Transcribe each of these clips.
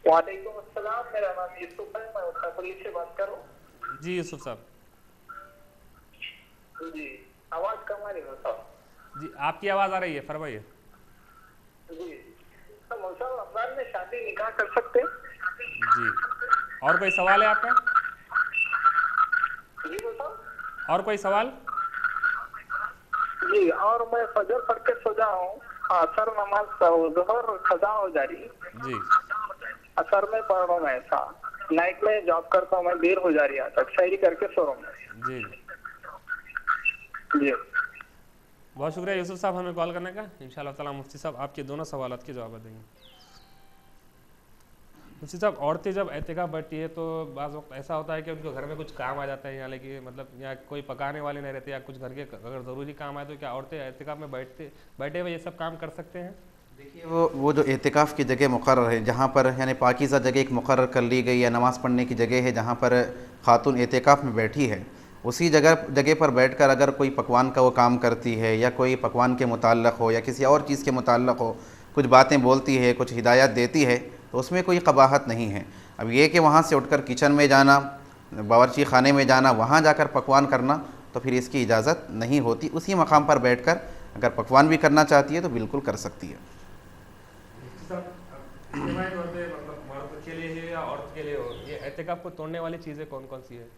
वालेकुम अस्सलाम, मेरा नाम यूसुफ है, मैं उत्तरप्रदेश से बात कर रहा हूँ। जी यूसुफ साहब। जी, आवाज कम आ रही है साहब। जी आपकी आवाज़ आ रही है, फरमाइए। जी, तो मौसा रमजान में शादी निकाह कर सकते हैं? जी, और कोई सवाल है आपका? जी मौसा। और कोई सवाल? जी, और मैं फजर पढ़ के सो जा रहा हूँ, असर नमाज जोहर खजा हो जा रही, जी असर में पढ़ रहा हूँ, ऐसा नाइट में जॉब करता हूँ मैं, देर हो जा रही है तक शायरी करके सो रहा हूँ। जी जी, जी बहुत शुक्रिया यूसुफ साहब हमें कॉल करने का। इंशाअल्लाह ताला मुफ्ती साहब आपके दोनों सवालों के जवाब देंगे। मुफ्ती साहब, औरतें जब एहतिकाफ बैठती है तो बाज़ वक्त ऐसा होता है कि उनको घर में कुछ काम आ जाता है, या लेकिन मतलब या कोई पकाने वाले नहीं रहते, या कुछ घर के अगर ज़रूरी काम आए, तो क्या औरतें एहतिकाफ में बैठे हुए ये सब काम कर सकते हैं? देखिए, वो जो एहतिकाफ़ की जगह मुकर्रर है, जहाँ पर यानी पाकीज़ा जगह एक मुकर्रर कर ली गई, या नमाज़ पढ़ने की जगह है जहाँ पर खातून एहतिकाफ़ में बैठी है, उसी जगह पर बैठकर अगर कोई पकवान का वो काम करती है, या कोई पकवान के मुताल्लिक़ हो या किसी और चीज़ के मुताल्लिक़ हो, कुछ बातें बोलती है, कुछ हिदायत देती है, तो उसमें कोई क़बाहत नहीं है। अब ये कि वहाँ से उठकर किचन में जाना, बावर्ची खाने में जाना, वहाँ जाकर पकवान करना, तो फिर इसकी इजाज़त नहीं होती। उसी मकाम पर बैठकर अगर पकवान भी करना चाहती है तो बिल्कुल कर सकती है। इज्तिमाई तौर पे मतलब मर्द के लिए है या औरत के लिए हो, ये एहतिकाफ को तोड़ने वाली चीज़ें कौन कौन सी है?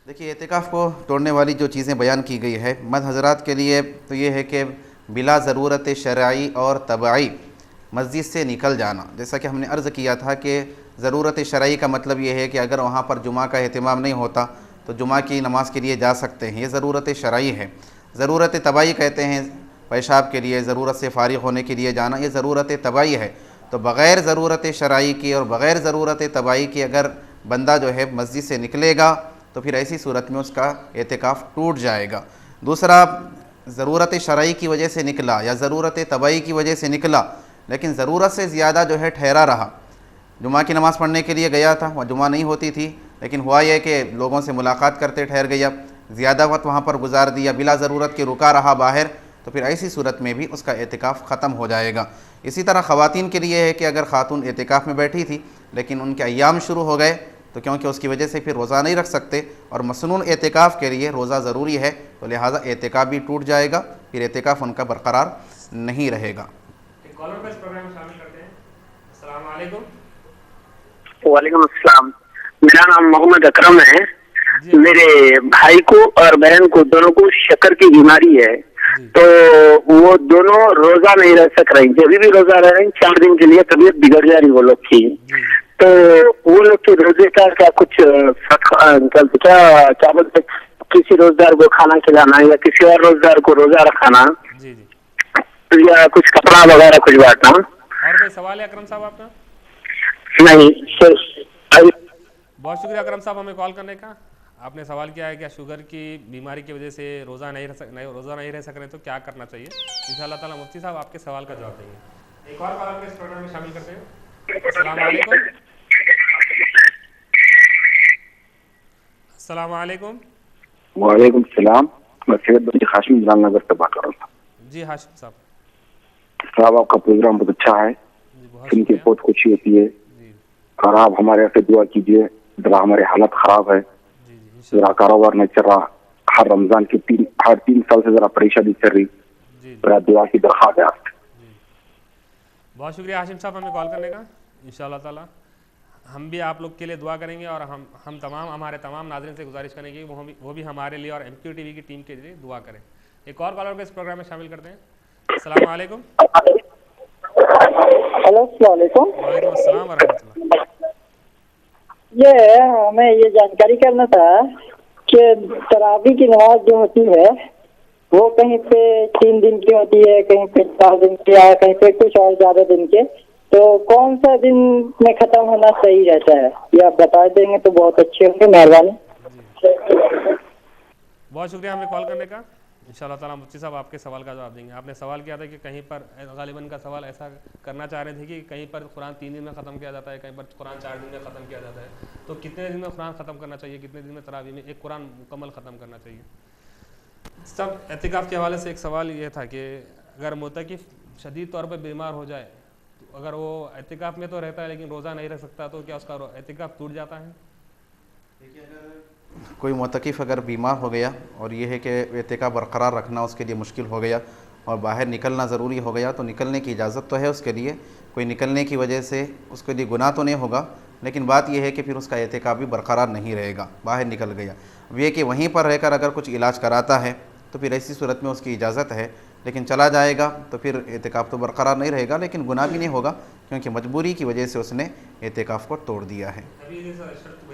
देखिए, एहतिकाफ़ को तोड़ने वाली जो चीज़ें बयान की गई है मर्द हज़रात के लिए, तो ये है कि बिला ज़रूरत शरई और तबई मस्जिद से निकल जाना। जैसा कि हमने अर्ज़ किया था कि ज़रूरत शरई का मतलब ये है कि अगर वहाँ पर जुमा का एहतमाम नहीं होता तो जुमा की नमाज़ के लिए जा सकते हैं, ये ज़रूरत शरई है। ज़रूरत तबई कहते हैं पेशाब के लिए, ज़रूरत से फ़ारिग़ होने के लिए जाना, ये ज़रूरत तबई है। तो बग़ैर ज़रूरत शरई की और बग़ैर ज़रूरत तबई की अगर बंदा जो है मस्जिद से निकलेगा तो फिर ऐसी सूरत में उसका एहतिकाफ़ टूट जाएगा। दूसरा, ज़रूरत शरई की वजह से निकला या ज़रूरत तबई की वजह से निकला, लेकिन ज़रूरत से ज़्यादा जो है ठहरा रहा, जुमा की नमाज़ पढ़ने के लिए गया था, वह जुमा नहीं होती थी, लेकिन हुआ यह कि लोगों से मुलाकात करते ठहर गया, ज़्यादा वक्त वहाँ पर गुजार दिया, बिला ज़रूरत के रुका रहा बाहर, तो फिर ऐसी सूरत में भी उसका एहतिकाफ़ ख़त्म हो जाएगा। इसी तरह ख़वातीन के लिए है कि अगर ख़ातून एहतिकाफ़ में बैठी थी लेकिन उनके अय्याम शुरू हो गए, तो क्योंकि उसकी वजह से फिर रोज़ा नहीं रख सकते, और मसनून एहतिकाफ़ के लिए रोज़ा ज़रूरी है, तो लिहाजा एहतिकाफ़ भी टूट जाएगा, फिर एहतिकाफ़ उनका बरकरार नहीं रहेगा। एक कॉलर को इस प्रोग्राम में शामिल करते हैं। अस्सलाम वालेकुम। वालेकुम अस्सलाम, मेरा नाम मोहम्मद अकरम है। जी मेरे भाई को और बहन को दोनों को शक्कर की बीमारी है, जी तो वो दोनों रोजा नहीं रह सक रहे। जब भी रोजा रह रहे हैं 4 दिन के लिए तबीयत बिगड़ जा रही वो लोग की। जी तो वो लोग के रोजे का क्या कुछ क्या बोलते, किसी रोजगार को खाना खिलाना या किसी और रोजगार को रोजा रखाना जी जी, या कुछ कपड़ा वगैरह कुछ बांटना? और कोई सवाल है अकरम साहब आपका? नहीं, सिर्फ बहुत शुक्रिया अकरम साहब हमें कॉल करने का। आपने सवाल किया है कि शुगर की बीमारी की वजह से रोज़ा नहीं रह सक रहे तो क्या करना चाहिए। इंशाअल्लाह ताला मुफ्ती साहब आपके सवाल का जवाब देंगे। एक और कॉलर को इस प्रोग्राम में शामिल करते हैं। अस्सलाम वालेकुम। अस्सलाम वालेकुम। वालेकुम सलाम, मैं सैयद बंदी हाशिम जलालनगर से बात कर रहा हूँ। जी हाशिम साहब। साहब, आपका प्रोग्राम बहुत अच्छा है, जी बहुत सुन के शुक्रिया। बहुत खुशी होती है। जी और आप हमारे यहाँ से दुआ कीजिए, जरा हमारे हालत खराब है, जी जी जरा इंशाअल्लाह। कारोबार नहीं चल रहा, हर रमजान की हर 3 साल से जरा परेशानी चल रही, जी जी जरा दुआ की दरख्वास्त है आपसे। जी, बहुत शुक्रिया हाशिम साहब हमें कॉल करने का। इंशाअल्लाह ताला हम भी आप लोग के लिए दुआ करेंगे, और हम तमाम हमारे तमाम नाज़रीन से गुजारिश करेंगे कि वो भी हमारे लिए और MQ TV की टीम के लिए दुआ करें। एक और कॉलर को इस प्रोग्राम में शामिल करते हैं। अस्सलाम वालेकुम। हेलो, अस्सलाम वालेकुम। वालेकुम अस्सलाम वरहमतुल्लाह। ये हमें ये जानकारी करना था कि तरावी की नमाज जो होती है वो कहीं पे 3 दिन की होती है, कहीं पे 4 दिन की, या कहीं पे कुछ और ज्यादा दिन के, तो कौन सा दिन में खत्म होना सही रहता है, ये आप बता देंगे तो बहुत अच्छे होंगे, मेहरबानी। बहुत शुक्रिया हमें कॉल करने का। इंशाअल्लाह ताला मुफ्ती साहब आपके सवाल का जवाब देंगे। आपने सवाल किया था कि कहीं पर गालिबन का सवाल ऐसा करना चाह रहे थे कि कहीं पर कुरान 3 दिन में ख़त्म किया जाता है, कहीं पर कुरान 4 दिन में ख़त्म किया जाता है, तो कितने दिन में कुरान ख़त्म करना चाहिए, कितने दिन में तरावी में एक कुरान मुकम्मल ख़त्म करना चाहिए। सब एहतिकाफ़ के हवाले से एक सवाल ये था कि अगर मुतकिफ़ शदीद तौर पर बीमार हो जाए तो अगर वो एतिकाफ में तो रहता है लेकिन रोज़ा नहीं रह सकता तो क्या उसका एतिकाफ टूट जाता है? कोई मुतकिफ़ अगर बीमार हो गया और ये है कि एतिकाफ बरकरार रखना उसके लिए मुश्किल हो गया और बाहर निकलना ज़रूरी हो गया तो निकलने की इजाज़त तो है उसके लिए, कोई निकलने की वजह से उसके लिए गुनाह तो नहीं होगा, लेकिन बात यह है कि फिर उसका एतिकाफ भी बरकरार नहीं रहेगा, बाहर निकल गया। अब ये कि वहीं पर रहकर अगर कुछ इलाज कराता है तो फिर ऐसी सूरत में उसकी इजाज़त है, लेकिन चला जाएगा तो फिर एतिकाफ तो बरकरार नहीं रहेगा, लेकिन गुनाह भी नहीं होगा क्योंकि मजबूरी की वजह से उसने एतिकाफ को तोड़ दिया है। अभी जैसा शर्त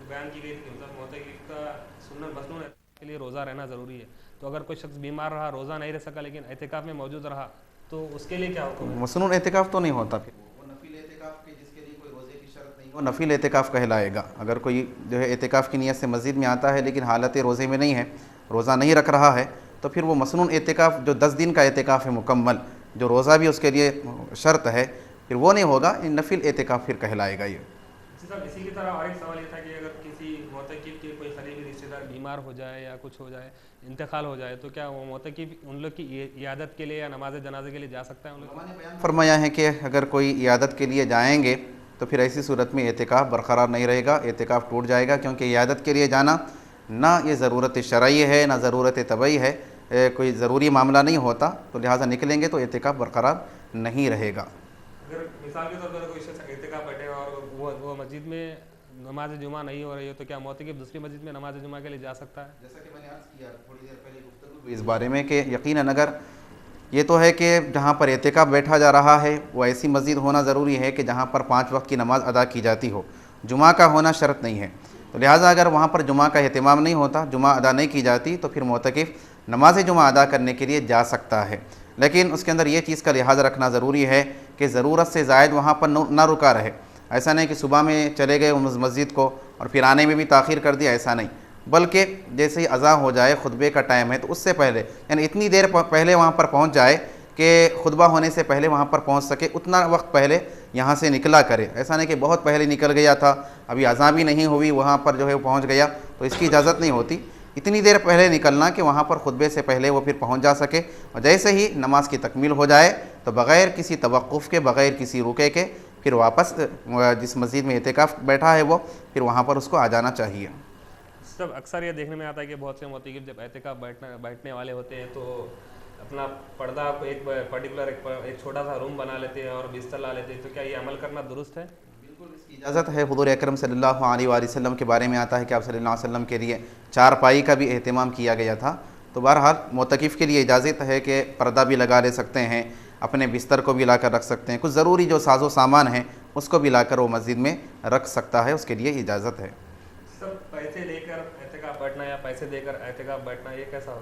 बयान की गई थी मतलब मुतकिफ का सुन्नत मसनून के लिए रोज़ा रहना ज़रूरी है, तो अगर कोई शख्स बीमार रहा, रोज़ा नहीं रह सका लेकिन एतिकाफ में मौजूद रहा तो उसके लिए क्या हुक्म है? मसनून एतिकाफ तो नहीं होता, फिर वो नफिल एतिकाफ के जिसके लिए कोई रोज़े की शर्त नहीं, वो नफिल एतिकाफ कहलाएगा। अगर कोई जो है एतिकाफ की नीयत से मस्जिद में आता है लेकिन हालत रोज़े में नहीं है, रोज़ा नहीं रख रहा है, तो फिर वो मसनून एतिकाफ जो 10 दिन का एतिकाफ है मुकम्मल, जो रोज़ा भी उसके लिए शर्त है, फिर वो नहीं होगा, नफिल एतिकाफ फिर कहलाएगा ये। इसी की तरह और एक सवाल ये था कि अगर किसी मुतकिफ के कोई करीबी रिश्तेदार बीमार हो जाए या कुछ हो जाए, इंतकाल हो जाए, तो क्या वो मुतकिफ उन लोग की इयादत के लिए या नमाज जनाजे के लिए जा सकता है? उन लोग फरमाया है कि अगर कोई इयादत के लिए जाएंगे तो फिर ऐसी सूरत में एतिकाफ बरकरार नहीं रहेगा, एतिकाफ टूट जाएगा, क्योंकि इयादत के लिए जाना ना ये ज़रूरत शरई है ना ज़रूरत तबई है, कोई ज़रूरी मामला नहीं होता, तो लिहाजा निकलेंगे तो एतिकाफ बरकरार नहीं रहेगा। अगर मिसाल के तौर पर कोई शख्स एतिकाफ बैठे और वो मस्जिद में नमाज जुमा नहीं हो रही हो तो क्या मुतकिफ दूसरी मस्जिद में नमाज जुमा के लिए जा सकता है? जैसा कि मैंने अर्ज़ किया थोड़ी देर पहले गुफ्तगू इस बारे में कि यकीनन अगर ये तो है कि जहाँ पर एतिकाफ बैठा जा रहा है वो ऐसी मस्जिद होना ज़रूरी है कि जहाँ पर 5 वक्त की नमाज़ अदा की जाती हो, जुमा का होना शर्त नहीं है, तो लिहाजा अगर वहाँ पर जुमा का एहतमाम नहीं होता, जुमा अदा नहीं की जाती, तो फिर मुतकिफ नमाज जुमा अदा करने के लिए जा सकता है, लेकिन उसके अंदर ये चीज़ का लिहाज रखना ज़रूरी है कि ज़रूरत से ज़ायद वहाँ पर ना रुका रहे। ऐसा नहीं कि सुबह में चले गए उस मस्जिद को और फिर आने में भी ताख़ीर कर दिया, ऐसा नहीं, बल्कि जैसे ही अज़ा हो जाए, खुतबे का टाइम है तो उससे पहले यानी इतनी देर पहले वहाँ पर पहुँच जाए कि खुतबा होने से पहले वहाँ पर पहुँच सके, उतना वक्त पहले यहाँ से निकला करे। ऐसा नहीं कि बहुत पहले निकल गया था, अभी अज़ा भी नहीं हुई, वहाँ पर जो है पहुँच गया, तो इसकी इजाज़त नहीं होती। इतनी देर पहले निकलना कि वहाँ पर खुतबे से पहले वो फिर पहुँच जा सके, और जैसे ही नमाज की तकमील हो जाए तो बग़ैर किसी तवक़्क़ुफ़ के, बग़ैर किसी रुके के फिर वापस जिस मस्जिद में एतिकाफ़ बैठा है वो फिर वहाँ पर उसको आ जाना चाहिए। सब अक्सर ये देखने में आता है कि बहुत से मुतकिफ जब एतिकाफ़ बैठने वाले होते हैं तो अपना पर्दा को एक पर्टिकुलर एक छोटा सा रूम बना लेते हैं और बिस्तर ला लेते हैं, तो क्या ये अमल करना दुरुस्त है? बिल्कुल इसकी इजाज़त है। हुज़ूर अकरम सल्लल्लाहु अलैहि वसल्लम के बारे में आता है कि आप सल्लल्लाहु अलैहि वसल्लम के लिए चारपाई का भी एहतमाम किया गया था, तो बहरहाल मुतकिफ़ के लिए इजाज़त है कि पर्दा भी लगा ले सकते हैं, अपने बिस्तर को भी लाकर रख सकते हैं, कुछ ज़रूरी जो साजो सामान है उसको भी लाकर वो मस्जिद में रख सकता है, उसके लिए इजाज़त है। सब पैसे लेकर एतिकाफ़ बैठना या पैसे देकर एतिकाफ़ बैठना, ये कैसा हो?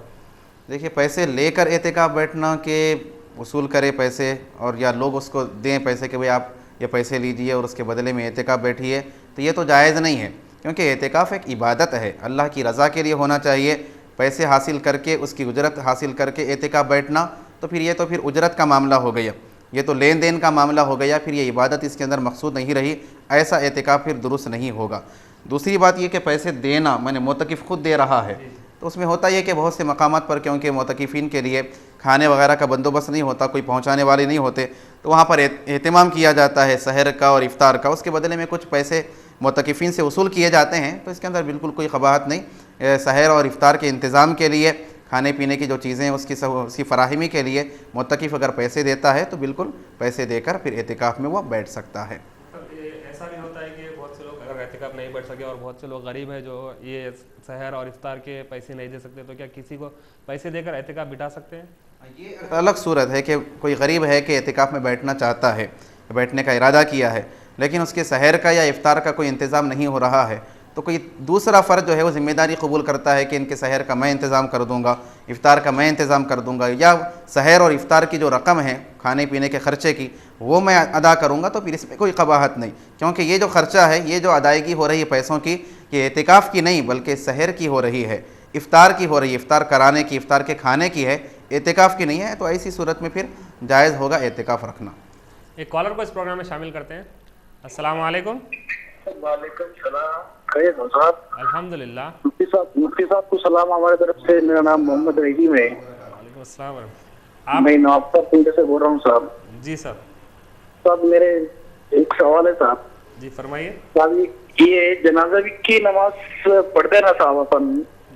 देखिए, पैसे लेकर एतिकाफ़ बैठना के वसूल करे पैसे और या लोग उसको दें पैसे कि भाई आप ये पैसे लीजिए और उसके बदले में एतिकाफ़ बैठिए, तो ये तो जायज़ नहीं है, क्योंकि एतिकाफ़ एक इबादत है, अल्लाह की रज़ा के लिए होना चाहिए। पैसे हासिल करके उसकी उजरत हासिल करके एतिकाफ़ बैठना तो फिर ये तो फिर उजरत का मामला हो गया, ये तो लेन देन का मामला हो गया, फिर ये इबादत इसके अंदर मकसूद नहीं रही, ऐसा एतिकाफ़ फिर दुरुस्त नहीं होगा। दूसरी बात ये कि पैसे देना, मैंने मुतकिफ़ ख़ुद दे रहा है, तो उसमें होता ये कि बहुत से मकामात पर क्योंकि मुतकिफ़ीन के लिए खाने वगैरह का बंदोबस्त नहीं होता, कोई पहुँचाने वाले नहीं होते, तो वहाँ पर एहतमाम किया जाता है सहर का और इफ्तार का, उसके बदले में कुछ पैसे मुतकिफ़ीन से वसूल किए जाते हैं, तो इसके अंदर बिल्कुल कोई क़बाहत नहीं। सहर और इफ्तार के इंतज़ाम के लिए, खाने पीने की जो चीज़ें हैं उसकी फ़राहमी के लिए मुतकिफ़ अगर पैसे देता है तो बिल्कुल पैसे देकर फिर एतिकाफ़ में वो बैठ सकता है। ऐसा भी होता है कि बहुत से लोग अगर एतिकाफ़ नहीं बैठ सके और बहुत से लोग गरीब हैं जो ये सहर और इफ्तार के पैसे नहीं दे सकते, तो क्या किसी को पैसे देकर एतिकाफ़ बिठा सकते हैं? ये अलग सूरत है कि कोई गरीब है कि एतिकाफ़ में बैठना चाहता है, बैठने का इरादा किया है, लेकिन उसके सहर का या इफ्तार का कोई इंतज़ाम नहीं हो रहा है, तो कोई दूसरा फ़र्द जो है वो ज़िम्मेदारी कबूल करता है कि इनके सहर का मैं इंतज़ाम कर दूंगा, इफ्तार का मैं इंतज़ाम कर दूंगा, या सहर और इफ्तार की जो रकम है खाने पीने के ख़र्चे की वो मैं अदा करूंगा, तो फिर इसमें कोई क़बाहत नहीं, क्योंकि ये जो ख़र्चा है, ये जो अदायगी हो रही है पैसों की, ये एतिकाफ़ की नहीं बल्कि सहर की हो रही है, इफ्तार की हो रही है, इफ्तार कराने की, इफ्तार के खाने की है, एतिकाफ़ की नहीं है। तो ऐसी सूरत में फिर जायज़ होगा एतिकाफ़ रखना। एक कॉलर को इस प्रोग्राम में शामिल करते हैं। अस्सलाम वालेकुम। वालेकुम सलाम। खैर हो साहब? अल्हम्दुलिल्लाह। मुफ्ती साहब को सलाम हमारे तरफ से। मेरा नाम मोहम्मद रहीम है। वालेकुम अस्सलाम। आप? मैं नवाबपुर पिंड से बोल रहा हूँ साहब। जी सर। साहब मेरे एक सवाल है साहब। जी फरमाइए। साहब ये जनाजा की नमाज पढ़ते ना साहब अपन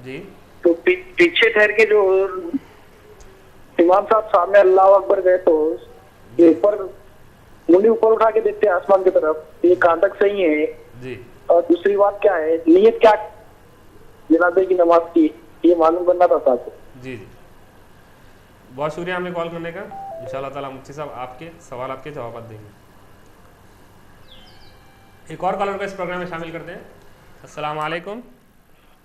जी तो पीछे ठहर के जो इमाम साहब सामने अल्लाह अकबर गए तो ये ऊपर मुंडी ऊपर उठा के देखते हैं आसमान की तरफ, ये कहाँ तक सही है? जी और दूसरी बात क्या है, नियत क्या जनाजे की नमाज की, ये मालूम करना था साहब। जी जी बहुत शुक्रिया हमें कॉल करने का। इंशाल्लाह ताला मुफ्ती साहब आपके सवाल आपके जवाब देंगे। एक और कॉलर को इस प्रोग्राम में शामिल करते हैं। अस्सलाम वालेकुम।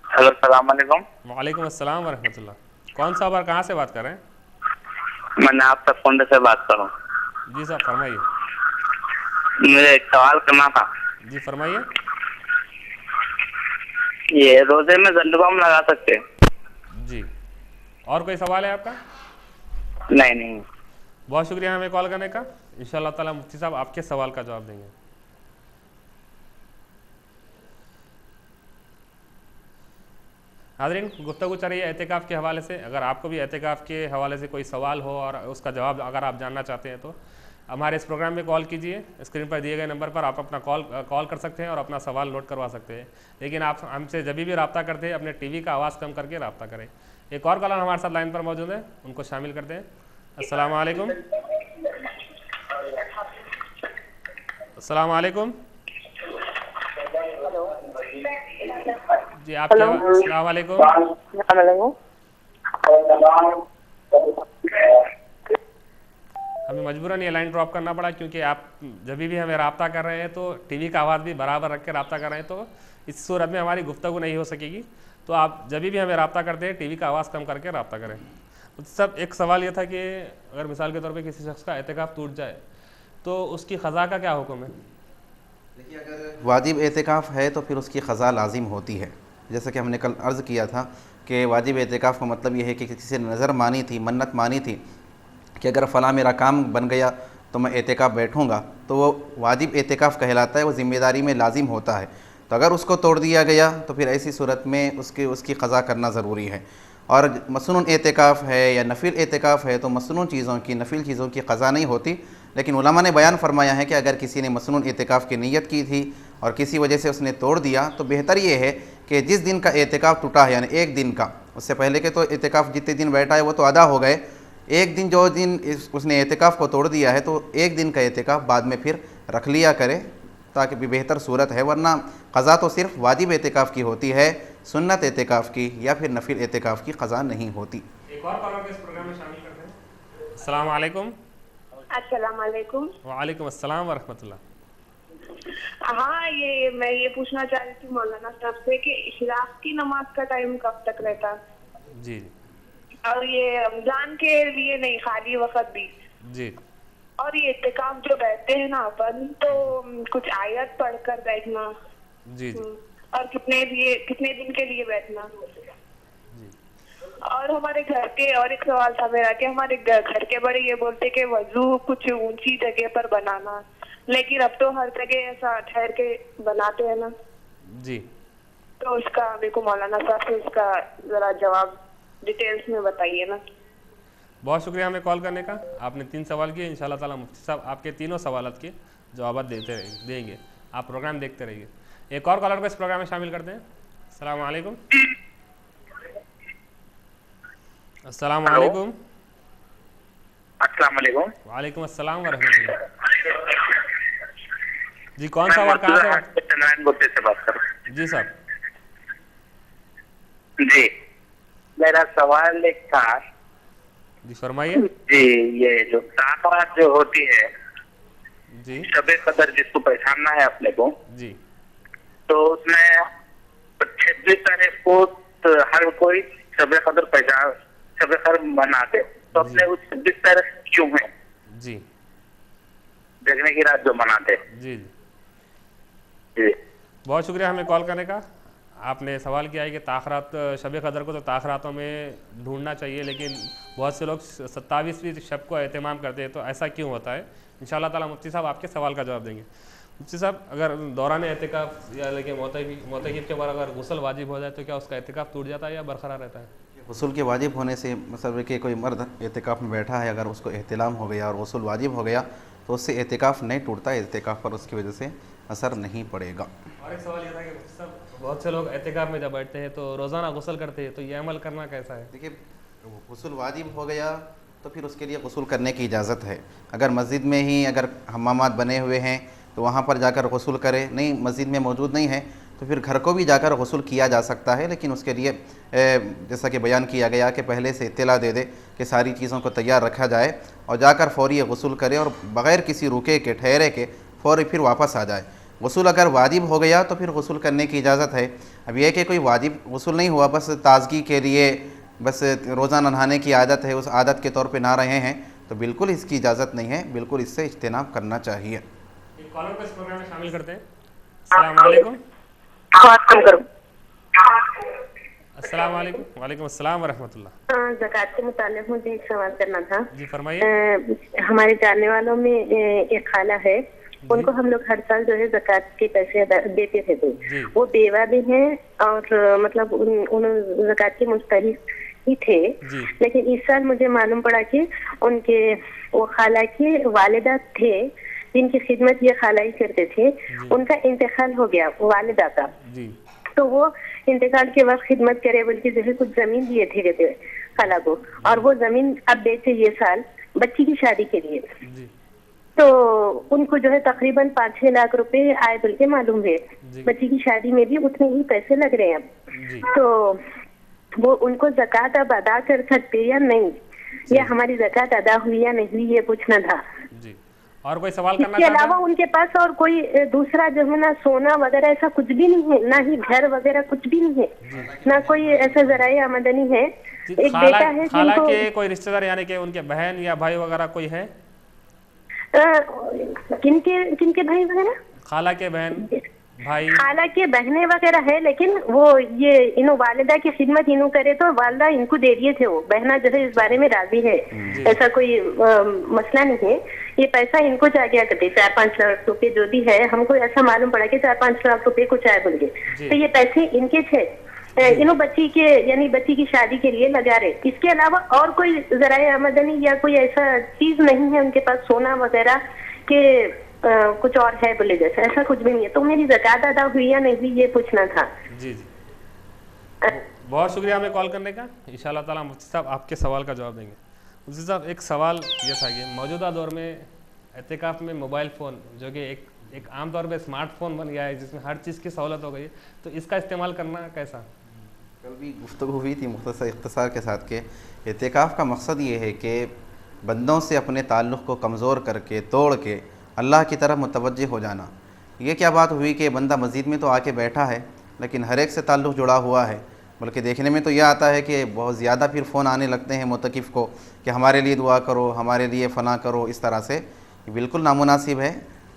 हेलो सलाम वालेकुम। वालेकुम अस्सलाम वरहमतुल्लाह। कौन सा और कहाँ से बात कर रहे हैं? मैं आपसे फोन से बात कर रहा हूँ। जी साहब फरमाइए। मुझे एक सवाल करना था। जी फरमाइए। ये रोजे में जंदुबाम लगा सकते हैं? जी और कोई सवाल है आपका? नहीं। बहुत शुक्रिया हमें कॉल करने का। इंशाल्लाह ताला मुफ्ती साहब आपके सवाल का जवाब देंगे। हाज़रीन गुफ्तगू चल रही है एहतिकाफ़ के हवाले से। अगर आपको भी एहतिकाफ़ के हवाले से कोई सवाल हो और उसका जवाब अगर आप जानना चाहते हैं तो हमारे इस प्रोग्राम में कॉल कीजिए। स्क्रीन पर दिए गए नंबर पर आप अपना कॉल कर सकते हैं और अपना सवाल नोट करवा सकते हैं। लेकिन आप हमसे जब भी रब्ता करते हैं अपने टीवी का आवाज़ कम करके रब्ता करें। एक और कॉलर हमारे साथ लाइन पर मौजूद है, उनको शामिल करते हैं। अस्सलाम वालेकुम। अस्सलाम वालेकुम जी आपके। अस्सलाम वालेकुम। हमें मजबूरन ये लाइन ड्रॉप करना पड़ा क्योंकि आप जब भी हमें रब्ता कर रहे हैं तो टीवी का आवाज़ भी बराबर रख के रब्ता कर रहे हैं, तो इस सूरत में हमारी गुफ्तगू नहीं हो सकेगी। तो आप जब भी हमें रब्ता करते हैं टीवी का आवाज़ कम करके रब्ता करें। तो सब एक सवाल ये था कि अगर मिसाल के तौर पे किसी शख्स का एहतिकाफ़ टूट जाए तो उसकी ख़ज़ा का क्या हुक्म है? देखिए अगर वाजिब एहतिकाफ़ है तो फिर उसकी ख़ज़ा लाजिम होती है। जैसा कि हमने कल अर्ज़ किया था कि वाजिब एहतिकाफ़ का मतलब ये है कि किसी से नज़र मानी थी, मन्नत मानी थी कि अगर फ़लाँ मेरा काम बन गया तो मैं एहतिकाफ़ बैठूँगा, तो वो वाजिब एहतिकाफ़ कहलाता है, वो ज़िम्मेदारी में लाजिम होता है। तो अगर उसको तोड़ दिया गया तो फिर ऐसी सूरत में उसकी क़ज़ा करना ज़रूरी है। और मसनून एहतिकाफ़ है या नफिल एहतिकाफ़ है तो मसनून चीज़ों की, नफिल चीज़ों की क़ज़ा नहीं होती। लेकिन उलमा ने बयान फरमाया है कि अगर किसी ने मसनून एहतिकाफ़ की नीयत की थी और किसी वजह से उसने तोड़ दिया तो बेहतर ये है कि जिस दिन का एहतिकाफ़ टूटा है, यानी एक दिन का, उससे पहले के तो एहतिकाफ़ जितने दिन बैठा है वो तो अदा हो गए, एक दिन जो दिन उसने एहतिकाफ़ को तोड़ दिया है तो एक दिन का एहतिकाफ़ बाद में फिर रख लिया करे ताकि भी बेहतर सूरत है। वरना क़ज़ा तो सिर्फ वाजिब एहतिकाफ़ की होती है, सुन्नत एहतिकाफ़ की या फिर नफिल एहतिकाफ़ की क़ज़ा नहीं होती। एक और कॉलर को इस प्रोग्राम में शामिल करते हैं। अस्सलाम वालेकुम। अस्सलाम वालेकुम। वालेकुम अस्सलाम वरहमतुल्लाह। हाँ मैं ये पूछना चाह रही थी मौलाना साहब से कि इशराक की नमाज का टाइम कब तक रहता? जी और ये रमजान के लिए नहीं, खाली वक्त भी जी। और ये इत्तिकाफ जो बैठते हैं ना अपन, तो कुछ आयत पढ़कर बैठना जी जी। और कितने दिन के लिए बैठना? और हमारे घर के और एक सवाल था मेरा कि हमारे घर के बड़े ये बोलते कि वजू कुछ ऊंची जगह पर बनाना, लेकिन अब तो हर जगह ऐसा ठहर के बनाते हैं ना जी। तो उसका मेरे को मौलाना साहब से उसका जरा जवाब डिटेल्स में बताइए ना। बहुत शुक्रिया हमें कॉल करने का। आपने 3 सवाल किए। इंशाल्लाह ताला मुफ्ती साहब आपके तीनों सवालात के जवाब देंगे। आप प्रोग्राम देखते रहिए। एक और कॉलर को इस प्रोग्राम में शामिल करते हैं। अस्सलाम वालेकुम। अस्सलाम वालेकुम। अस्सलाम वालेकुम। वालेकुम अस्सलाम वरहमतुल्लाह। जी कौन सा और कहाँ से बात कर रहा हूँ? जी साहब। जी मेरा सवाल एक था। जी फरमाइए। जी ये जो ताक़त जो होती है जी, शबे कदर जिसको पहचानना है अपने को जी, तो उसमें 26 तारीख को तो हर कोई शबे कदर मनाते, तो अपने उस 26 तारीख क्यों है जी, जगने की रात जो मनाते? जी जी। जी बहुत शुक्रिया हमें कॉल करने का। आपने सवाल किया है कि ताख़रात शब कदर को तो ताख़रातों में ढूंढना चाहिए, लेकिन बहुत से लोग 27वीं शब को एहतमाम करते हैं, तो ऐसा क्यों होता है? इंशाल्लाह ताला मुफ्ती साहब आपके सवाल का जवाब देंगे। मुफ्ती साहब, अगर दौरान एहतिकाफ़ या लेकिन मोतकिफ़ के बाद अगर गुस्ल वाजिब हो जाए तो क्या उसका एहतिकाफ़ टूट जाता है या बरकरार रहता है? गुस्ल के वाजिब होने से मतलब कि कोई मर्द एहतिकाफ़ में बैठा है, अगर उसको एहतिलाम हो गया और गुस्ल वाजिब हो गया تو اس سے اعتکاف نہیں ٹوٹتا، اعتکاف پر اس کی وجہ سے اثر نہیں پڑے گا۔ اور ایک سوال یہ تھا کہ سب بہت سے لوگ اعتکاف میں جب بیٹھتے ہیں تو روزانہ غسل کرتے ہیں، تو یہ عمل کرنا کیسا ہے؟ دیکھیے غسل واجب ہو گیا تو پھر اس کے لیے غسل کرنے کی اجازت ہے۔ اگر مسجد میں ہی اگر حمامات بنے ہوئے ہیں تو وہاں پر جا کر غسل کرے، نہیں مسجد میں موجود نہیں ہے تو پھر گھر کو بھی جا کر غسل کیا جا سکتا ہے، لیکن اس کے لیے جیسا کہ بیان کیا گیا کہ پہلے سے اطلاع دے دے کہ ساری چیزوں کو تیار رکھا جائے اور جا کر فوری غسل کرے اور بغیر کسی رکے کے ٹھہرے کے فوری پھر واپس آ جائے۔ غسل اگر واجب ہو گیا تو پھر غسل کرنے کی اجازت ہے۔ اب یہ کہ کوئی واجب غسل نہیں ہوا، بس تازگی کے لیے بس روزانہ نہانے کی عادت ہے، اس عادت کے طور پہ نہ رہے ہیں تو بالکل اس کی اجازت نہیں ہے، بالکل اس سے اجتناب کرنا چاہیے۔ ایک کالر کو اس پروگرام میں شامل کرتے ہیں۔ السلام علیکم۔ السلام علیکم۔ وعلیکم السلام ورحمۃ اللہ۔ زکوٰۃ کے متعلق مجھے ایک سوال کرنا تھا۔ جی فرمائیے۔ ہمارے جاننے والوں میں ایک خالہ ہے، ان کو ہم لوگ ہر سال جو ہے زکوٰۃ کے پیسے دیتے تھے، وہ بیوہ بھی ہیں اور مطلب انہوں زکوٰۃ کے مستحق ہی تھے، لیکن اس سال مجھے معلوم پڑا کہ ان کے وہ خالہ کے والدہ تھے جن کی خدمت یہ خالہ ہی کرتے تھے، ان کا انتقال ہو گیا والدہ کا، تو وہ انتقال کے وقت خدمت کرے بلکہ جو ہے کچھ زمین دیے تھے کہتے خالہ کو، اور وہ زمین اب بیچے یہ سال بچی کی شادی کے لیے، تو ان کو جو ہے تقریباً 5-6 لاکھ روپے آئے بلکہ معلوم ہے، بچی کی شادی میں بھی اتنے ہی پیسے لگ رہے ہیں اب، تو وہ ان کو زکوٰۃ اب ادا کر سکتے یا نہیں، یا ہماری زکوٰۃ ادا ہوئی یا نہیں یہ پوچھنا تھا۔ اور کوئی سوال کرنا اس کے علاوہ ان کے پاس اور کوئی دوسرا جو ہے نا سونا وغیرہ ایسا کچھ بھی نہیں ہے، نہ ہی گھر وغیرہ کچھ بھی نہیں ہے، نہ کوئی ایسا ذرائع آمدنی ہے۔ ایک بیٹا ہے خالہ کے کوئی رشتہ دار یعنی کہ ان کے بہن یا بھائی وغیرہ کوئی ہے؟ کن کے بھائی وغیرہ؟ خالہ کے بہن بھائی، خالہ کے بہنیں وغیرہ ہے، لیکن وہ یہ انہوں والدہ کی خدمت انہوں کرے تو والدہ ان کو دے دیے تھے، وہ بہنہ جو ہے اس بارے میں راضی ہے، ایسا کوئی مسئلہ نہیں ہے، یہ پیسہ ان کو جا گیا کرتے 4-5 لاکھ روپے جو بھی ہے، ہم کو ایسا معلوم پڑا کہ 4-5 لاکھ روپے کچھ آئے بول کے، تو یہ پیسے ان کے تھے، انہوں بچی کے یعنی بچی کی شادی کے لیے لگا رہے، اس کے علاوہ اور کوئی ذرائع آمدنی یا کوئی ایسا چیز نہیں ہے ان کے پاس سونا وغیرہ کہ کچھ اور ہے بولے جیسا، ایسا کچھ بھی نہیں ہے، تو میری زکوٰۃ ادا ہوئی یا نہیں ہوئی یہ پوچھنا تھا۔ جی بہت شکریہ ہمیں کال کرنے کا، انشاءاللہ تعالیٰ مفتی صاحب آپ کے سوال کا جواب دیں گے۔ مفتی صاحب ایک سوال یہ تھا کہ موجودہ دور میں اعتکاف میں موبائل فون جو کہ ایک عام طور پہ اسمارٹ فون بن گیا ہے جس میں ہر چیز کی سہولت ہو گئی ہے، تو اس کا استعمال کرنا کیسا؟ کل بھی گفتگو ہوئی تھی اختصار کے ساتھ کہ اعتکاف کا مقصد یہ ہے کہ بندوں سے اپنے تعلق کو کمزور کر کے توڑ کے اللہ کی طرف متوجہ ہو جانا۔ یہ کیا بات ہوئی کہ بندہ مسجد میں تو آ کے بیٹھا ہے لیکن ہر ایک سے تعلق جڑا ہوا ہے، بلکہ دیکھنے میں تو یہ آتا ہے کہ بہت زیادہ پھر فون آنے لگتے ہیں معتکف کو کہ ہمارے لیے دعا کرو، ہمارے لیے فلاں کرو، اس طرح سے یہ بالکل نامناسب ہے۔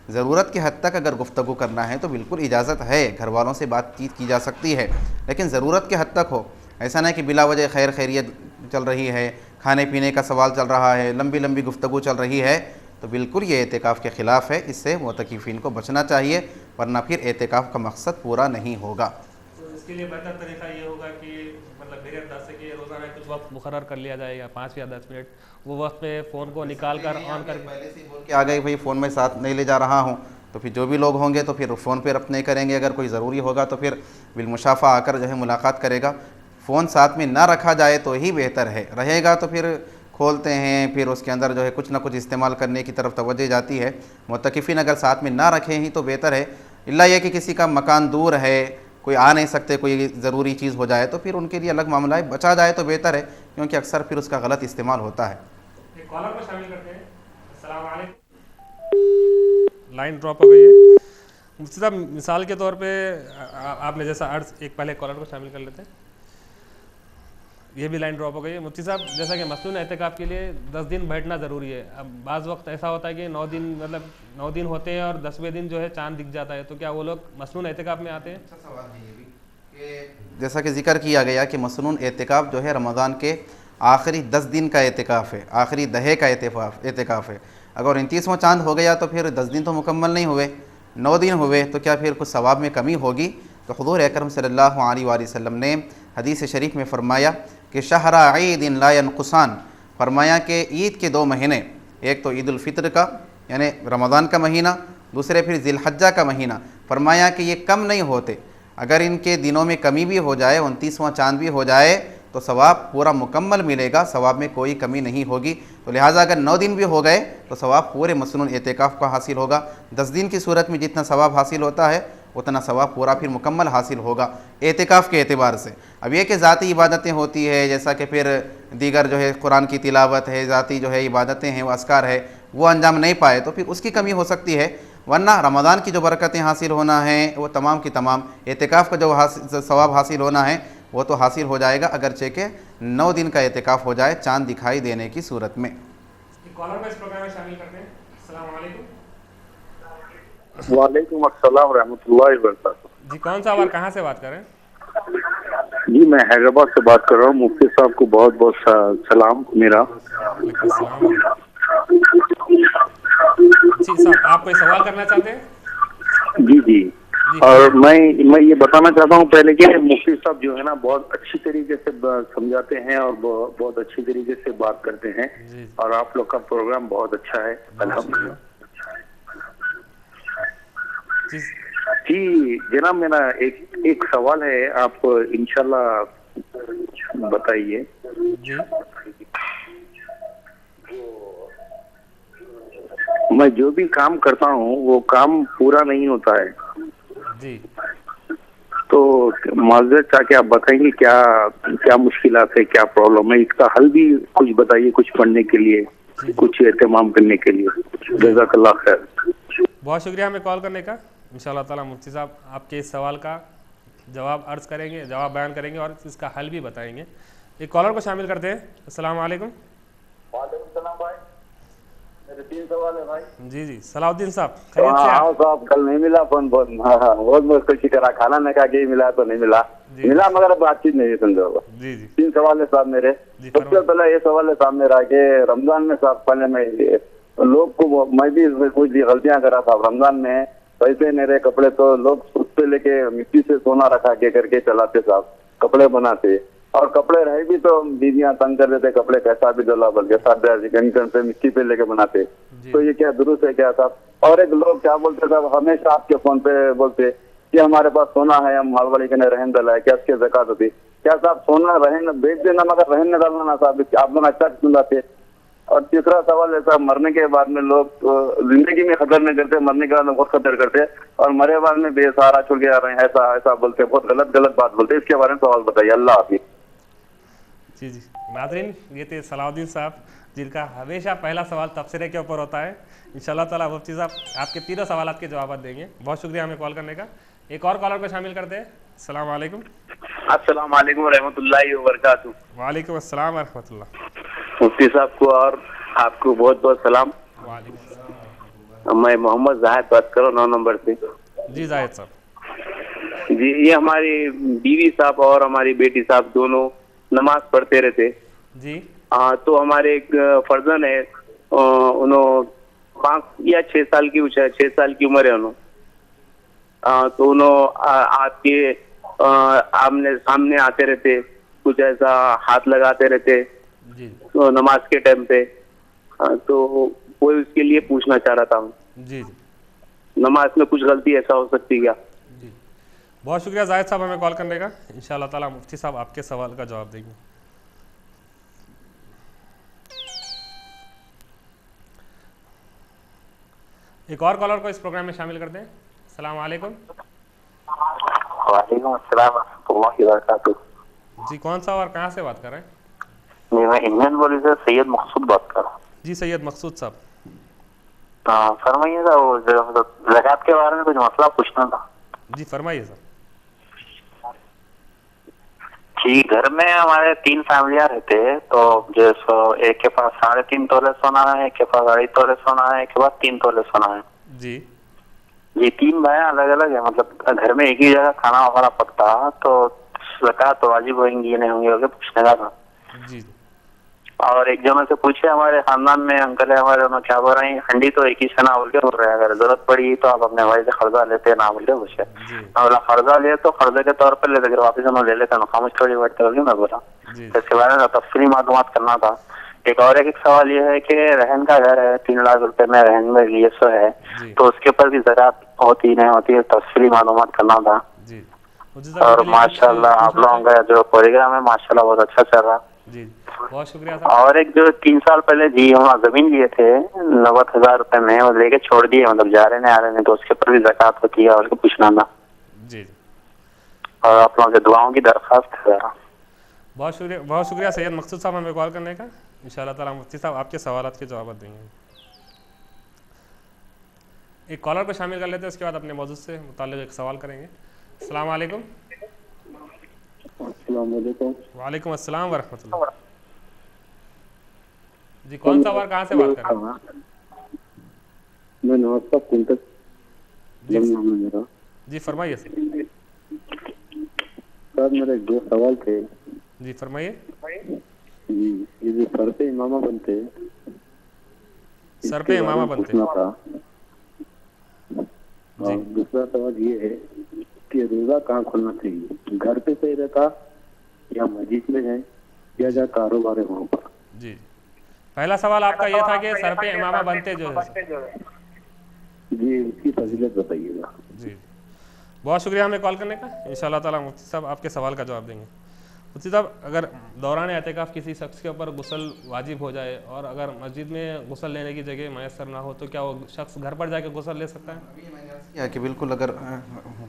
ضرورت کی حد تک اگر گفتگو کرنا ہے تو بالکل اجازت ہے، گھر والوں سے بات چیت کی جا سکتی ہے، لیکن ضرورت کی حد تک ہو، ایسا نہیں کہ بلا وجہ خیر خیریت چل رہی ہے، کھانے پینے کا سوال چل رہا ہے، لمبی لمبی گفتگو چل رہی ہے، تو بالکل یہ اعتکاف کے خلاف ہے، اس سے معتکفین کو بچنا چاہیے ورنہ پھر اعتکاف کا مقصد پورا نہیں ہوگا۔ تو اس کے لیے بہتر طریقہ یہ ہوگا کہ مطلب میرے انداز سے کہ روزانہ کچھ وقت مقرر کر لیا جائے گا 5 یا 10 منٹ، وہ وقت پہ فون کو نکال کر آن کر پہلے سے بول کے آ گئے بھائی فون میں ساتھ نہیں لے جا رہا ہوں، تو پھر جو بھی لوگ ہوں گے تو پھر فون پہ ربط نہیں کریں گے، اگر کوئی ضروری ہوگا تو پھر بالمشافہ آ کر جو ہے ملاقات کرے گا۔ فون ساتھ میں نہ رکھا جائے تو ہی بہتر ہے، رہے گا تو پھر کھولتے ہیں، پھر اس کے اندر جو ہے کچھ نہ کچھ استعمال کرنے کی طرف توجہ جاتی ہے۔ معتکفین اگر ساتھ میں نہ رکھیں ہی تو بہتر ہے، الا یہ کہ کسی کا مکان دور ہے، کوئی آ نہیں سکتے، کوئی ضروری چیز ہو جائے تو پھر ان کے لیے الگ معاملہ ہے، بچا جائے تو بہتر ہے، کیونکہ اکثر پھر اس کا غلط استعمال ہوتا ہے۔ ایک کالر کو شامل کرتے ہیں۔ السلام علیکم۔ لائن ڈراپ ہو گئی ہے مفتی صاحب، مثال کے طور پہ آپ نے جیسا عرض، ایک پہلے کالر کو شامل کر لیتے ہیں، یہ بھی لائن ڈراپ ہو گئی ہے مفتی صاحب، جیسا کہ مصنون اعتکاف کے لیے 10 دن بیٹھنا ضروری ہے، اب بعض وقت ایسا ہوتا ہے کہ 9 دن مطلب 9 دن ہوتے ہیں اور 10ویں دن جو ہے چاند دکھ جاتا ہے، تو کیا وہ لوگ مصنون اعتکاف میں آتے ہیں؟ اچھا سوال ہے یہ بھی کہ جیسا کہ ذکر کیا گیا کہ مصنون اعتکاف جو ہے رمضان کے آخری 10 دن کا اعتکاف ہے، آخری دہے کا اعتکاف ہے، اگر 29واں چاند ہو گیا تو پھر 10 دن تو مکمل نہیں ہوئے، 9 دن ہوئے، تو کیا پھر کچھ ثواب میں کمی ہوگی؟ تو حضور اکرم صلی اللہ علیہ وآلہ وسلم نے حدیث شریف میں فرمایا کہ شہر عید لا ینقصان، فرمایا کہ عید کے 2 مہینے، ایک تو عید الفطر کا، یعنی رمضان کا مہینہ، دوسرے پھر ذی الحجہ کا مہینہ، فرمایا کہ یہ کم نہیں ہوتے، اگر ان کے دنوں میں کمی بھی ہو جائے، 29واں چاند بھی ہو جائے تو ثواب پورا مکمل ملے گا، ثواب میں کوئی کمی نہیں ہوگی۔ تو لہٰذا اگر 9 دن بھی ہو گئے تو ثواب پورے مسنون اعتکاف کا حاصل ہوگا۔ 10 دن کی صورت میں جتنا ثواب حاصل ہوتا ہے اتنا ثواب پورا پھر مکمل حاصل ہوگا اعتکاف کے اعتبار سے۔ اب یہ کہ ذاتی عبادتیں ہوتی ہے، جیسا کہ پھر دیگر جو ہے قرآن کی تلاوت ہے، ذاتی جو ہے عبادتیں ہیں، وہ اذکار ہے، وہ انجام نہیں پائے تو پھر اس کی کمی ہو سکتی ہے، ورنہ رمضان کی جو برکتیں حاصل ہونا ہے وہ تمام کی تمام، اعتکاف کا جو ثواب حاصل ہونا ہے وہ تو حاصل ہو جائے گا، اگرچہ کہ 9 دن کا اعتکاف ہو جائے چاند دکھائی دینے کی صورت میں۔ کالر کو اس پروگرام میں شامل کرتے ہیں۔ السلام علیکم۔ وعلیکم السلام ورحمۃ اللہ وبرکاتہ۔ جی کون سا اور کہاں سے بات کر رہے ہیں؟ جی میں حیدرآباد سے بات کر رہا ہوں، مفتی صاحب کو بہت بہت سلام میرا۔ السلام جی صاحب آپ کوئی سوال کرنا چاہتے ہیں؟ جی جی، اور میں یہ بتانا چاہتا ہوں پہلے کہ مفتی صاحب جو ہے نا بہت اچھی طریقے سے سمجھاتے ہیں اور بہت اچھی طریقے سے بات کرتے ہیں، اور آپ لوگ کا پروگرام بہت اچھا ہے الحمدللہ۔ جی جناب، میرا ایک سوال ہے، آپ انشاءاللہ بتائیے۔ جی میں جو بھی کام کرتا ہوں وہ کام پورا نہیں ہوتا ہے، جی تو معذرت چاہ کے آپ بتائیں گے کیا مشکلات ہے، کیا پرابلم ہے، اس کا حل بھی کچھ بتائیے، کچھ پڑھنے کے لیے، کچھ اہتمام کرنے کے لیے۔ جزاک اللہ خیر۔ بہت شکریہ ہمیں کال کرنے کا۔ انشاءاللہ تعالیٰ مفتی صاحب آپ کے اس سوال کا جواب عرض کریں گے، جواب بیان کریں گے اور اس کا حل بھی بتائیں گے۔ ایک کالر کو شامل کرتے ہیں۔ السلام علیکم۔ وعلیکم السلام بھائی، میرے 3 سوال ہے بھائی۔ جی جی صلاح الدین صاحب خیریت سے؟ ہاں صاحب کل نہیں ملا فون، بہت مشکل کرا، کھانا نے کہا کہ ملا تو نہیں ملا، ملا مگر بات چیت نہیں سمجھا ہوگا۔ جی جی 3 سوال ہے صاحب میرے۔ سب سے پہلا یہ سوال ہے صاحب میرا کہ رمضان میں صاحب پہلے میں لوگ کو، میں بھی کچھ غلطیاں کرا صاحب رمضان میں، پیسے میرے کپڑے تو لوگ اس سے لے کے مٹی سے سونا رکھا کے کر کے چلاتے صاحب، کپڑے بناتے، اور کپڑے رہے بھی تو بیویاں تنگ کر دیتے، کپڑے کیسا بھی ڈلا بلکہ سے مٹی پہ لے کے بناتے، تو یہ کیا درست ہے کیا صاحب؟ اور ایک لوگ کیا بولتے صاحب، ہمیشہ آپ کے فون پہ بولتے کہ ہمارے پاس سونا ہے، ہم مالواڑی کے رہن ڈلا ہے، کیا اس کی زکات ہوتی؟ کیا صاحب سونا رہن بیچ دینا مگر رہن نہ ڈالنا نا صاحب، آپ لوگ اچھا کیوں لاتے؟ اور تیسرا سوال ہے صاحب، مرنے کے بعد میں لوگ زندگی میں قدر نہیں کرتے، مرنے کے بعد میں بہت قدر کرتے، اور مرے بعد میں بے سہارا چھوڑ کے آ رہے ہیں، ایسا بولتے، بہت غلط بات بولتے، اس کے بارے میں سوال بتائیے۔ اللہ حافظ۔ جی جی ناظرین، یہ تھے صلاح الدین صاحب جن کا ہمیشہ پہلا سوال تبصرے کے اوپر ہوتا ہے۔ انشاءاللہ تعالیٰ مفتی صاحب آپ کے تینوں سوالات کے جوابات دیں گے۔ بہت شکریہ ہمیں کال کرنے کا۔ ایک اور کالر کو شامل کرتے ہیں۔ السلام علیکم۔ السلام علیکم ورحمۃ اللہ وبرکاتہ۔ وعلیکم السلام ورحمۃ اللہ۔ مفتی صاحب کو اور آپ کو بہت بہت سلام۔ وعلیکم السلام۔ میں محمد زاہد بات کر رہا ہوں 9 نمبر سے۔ جی زاہد صاحب۔ جی یہ ہماری بیوی صاحب اور ہماری بیٹی صاحب دونوں نماز پڑھتے رہتے جی، تو ہمارے ایک فرزند ہے، انہوں 5 یا 6 سال کی 6 سال کی عمر ہے انہوں، تو انہوں آپ کے سامنے آتے رہتے، کچھ ایسا ہاتھ لگاتے رہتے جی نماز کے ٹائم پہ، تو کوئی اس کے لیے پوچھنا چاہ رہا تھا ہوں، جی جی نماز میں کچھ غلطی ایسا ہو سکتی کیا؟ جی بہت شکریہ زاہد صاحب ہمیں کال کرنے کا۔ انشاءاللہ تعالیٰ مفتی صاحب آپ کے سوال کا جواب دیں گے۔ ایک اور کالر کو اس پروگرام میں شامل کرتے ہیں۔ السلام علیکم۔ وعلیکم السلام ورحمۃ اللہ وبرکاتہ۔ جی کون سا اور کہاں سے بات کر رہے ہیں؟ میں انڈین بولی سے سید مقصود بات کر رہا ہوں۔ جی سید مقصود صاحب فرمائیے گا، وہ زکوٰۃ کے بارے میں کچھ مسئلہ پوچھنا تھا۔ جی فرمائیے صاحب۔ جی گھر میں ہمارے 3 فیملیاں رہتے ہیں، تو جیسے ایک کے پاس 3.5 تولے سونا ہے، ایک کے پاس 2.5 تولے سونا ہے، ایک کے پاس 3 تولے سونا ہے۔ جی یہ 3 بھائی الگ الگ ہیں، مطلب گھر میں ایک ہی جگہ کھانا وغیرہ پکتا، تو زکوٰۃ واجب ہوئیں گی نہیں ہوں گی پوچھنے کا تھا۔ جی اور ایک جنوں سے پوچھے ہمارے خاندان میں انکل ہے ہمارے، انہوں کیا بول رہے ہیں ہنڈی تو ایک ہی سنا بول کے بول رہے ہیں، اگر ضرورت پڑی تو آپ اپنے بھائی سے قرضہ لیتے نہ بول کے پوچھے، بولا قرضہ لیے تو قرضے کے طور پر لیتے، پھر واپس انہوں لے لیتے، خاموش تھوڑی بیٹھتے ہوگی، میں بولا اس کے بارے میں تفصیلی معلومات کرنا تھا एक सवाल ये है कि रहन का घर है, 3 लाख रुपए में रहन में लिए सो है, तो उसके ऊपर भी ज़रात होती नहीं होती है, तफसीली मालूमात करना था। जी और माशाल्लाह आप लोगों का जो प्रोग्राम है माशाल्लाह बहुत अच्छा चल रहा। जी बहुत शुक्रिया सर। और एक जो 3 साल पहले जी हम जमीन लिए थे 90,000 रुपए में, वो लेके छोड़ दिए, मतलब जा रहे नहीं आ रहे नहीं, तो उसके ऊपर भी ज़कात होती है और पूछना था। जी और आप लोगों से दुआओं की दरख्वास्त है। बहुत शुक्रिया सैयद मकसूद साहब हमें कॉल करने का। इंशाअल्लाह ताला मुफ्ती साहब आपके सवालात के जवाब देंगे। एक कॉलर को शामिल कर लेते हैं, उसके बाद अपने मौजूद से मुताल्लिक़ एक सवाल करेंगे। अस्सलाम वालेकुम। वालेकुम अस्सलाम वरहमतुल्लाह। जी कौन सा और कहाँ से बात कर रहे हैं? मैं नवाज साहब जी फरमाइए सर। सर मेरे 2 सवाल थे। जी फरमाइए। जी ये जो सर पे इमामा बनते, सर पे इमामा बनते था। और दूसरा सवाल ये है कि रोजा कहाँ खोलना चाहिए, घर पे सही रहता या मस्जिद में है या जहाँ कारोबार है वहाँ पर? जी पहला सवाल आपका ये था कि सर पे इमामा बनते जो है, जी उसकी फजीलत बताइएगा। जी बहुत शुक्रिया हमें कॉल करने का। इंशाअल्लाह ताला मुफ्ती साहब आपके सवाल का जवाब देंगे। मुफ्ती साहब अगर दौरान एतिकाफ़ किसी शख्स के ऊपर गुस्ल वाजिब हो जाए और अगर मस्जिद में गुस्ल लेने की जगह मैसर ना हो, तो क्या वो शख्स घर पर जाके गुस्ल ले सकता है? या कि बिल्कुल अगर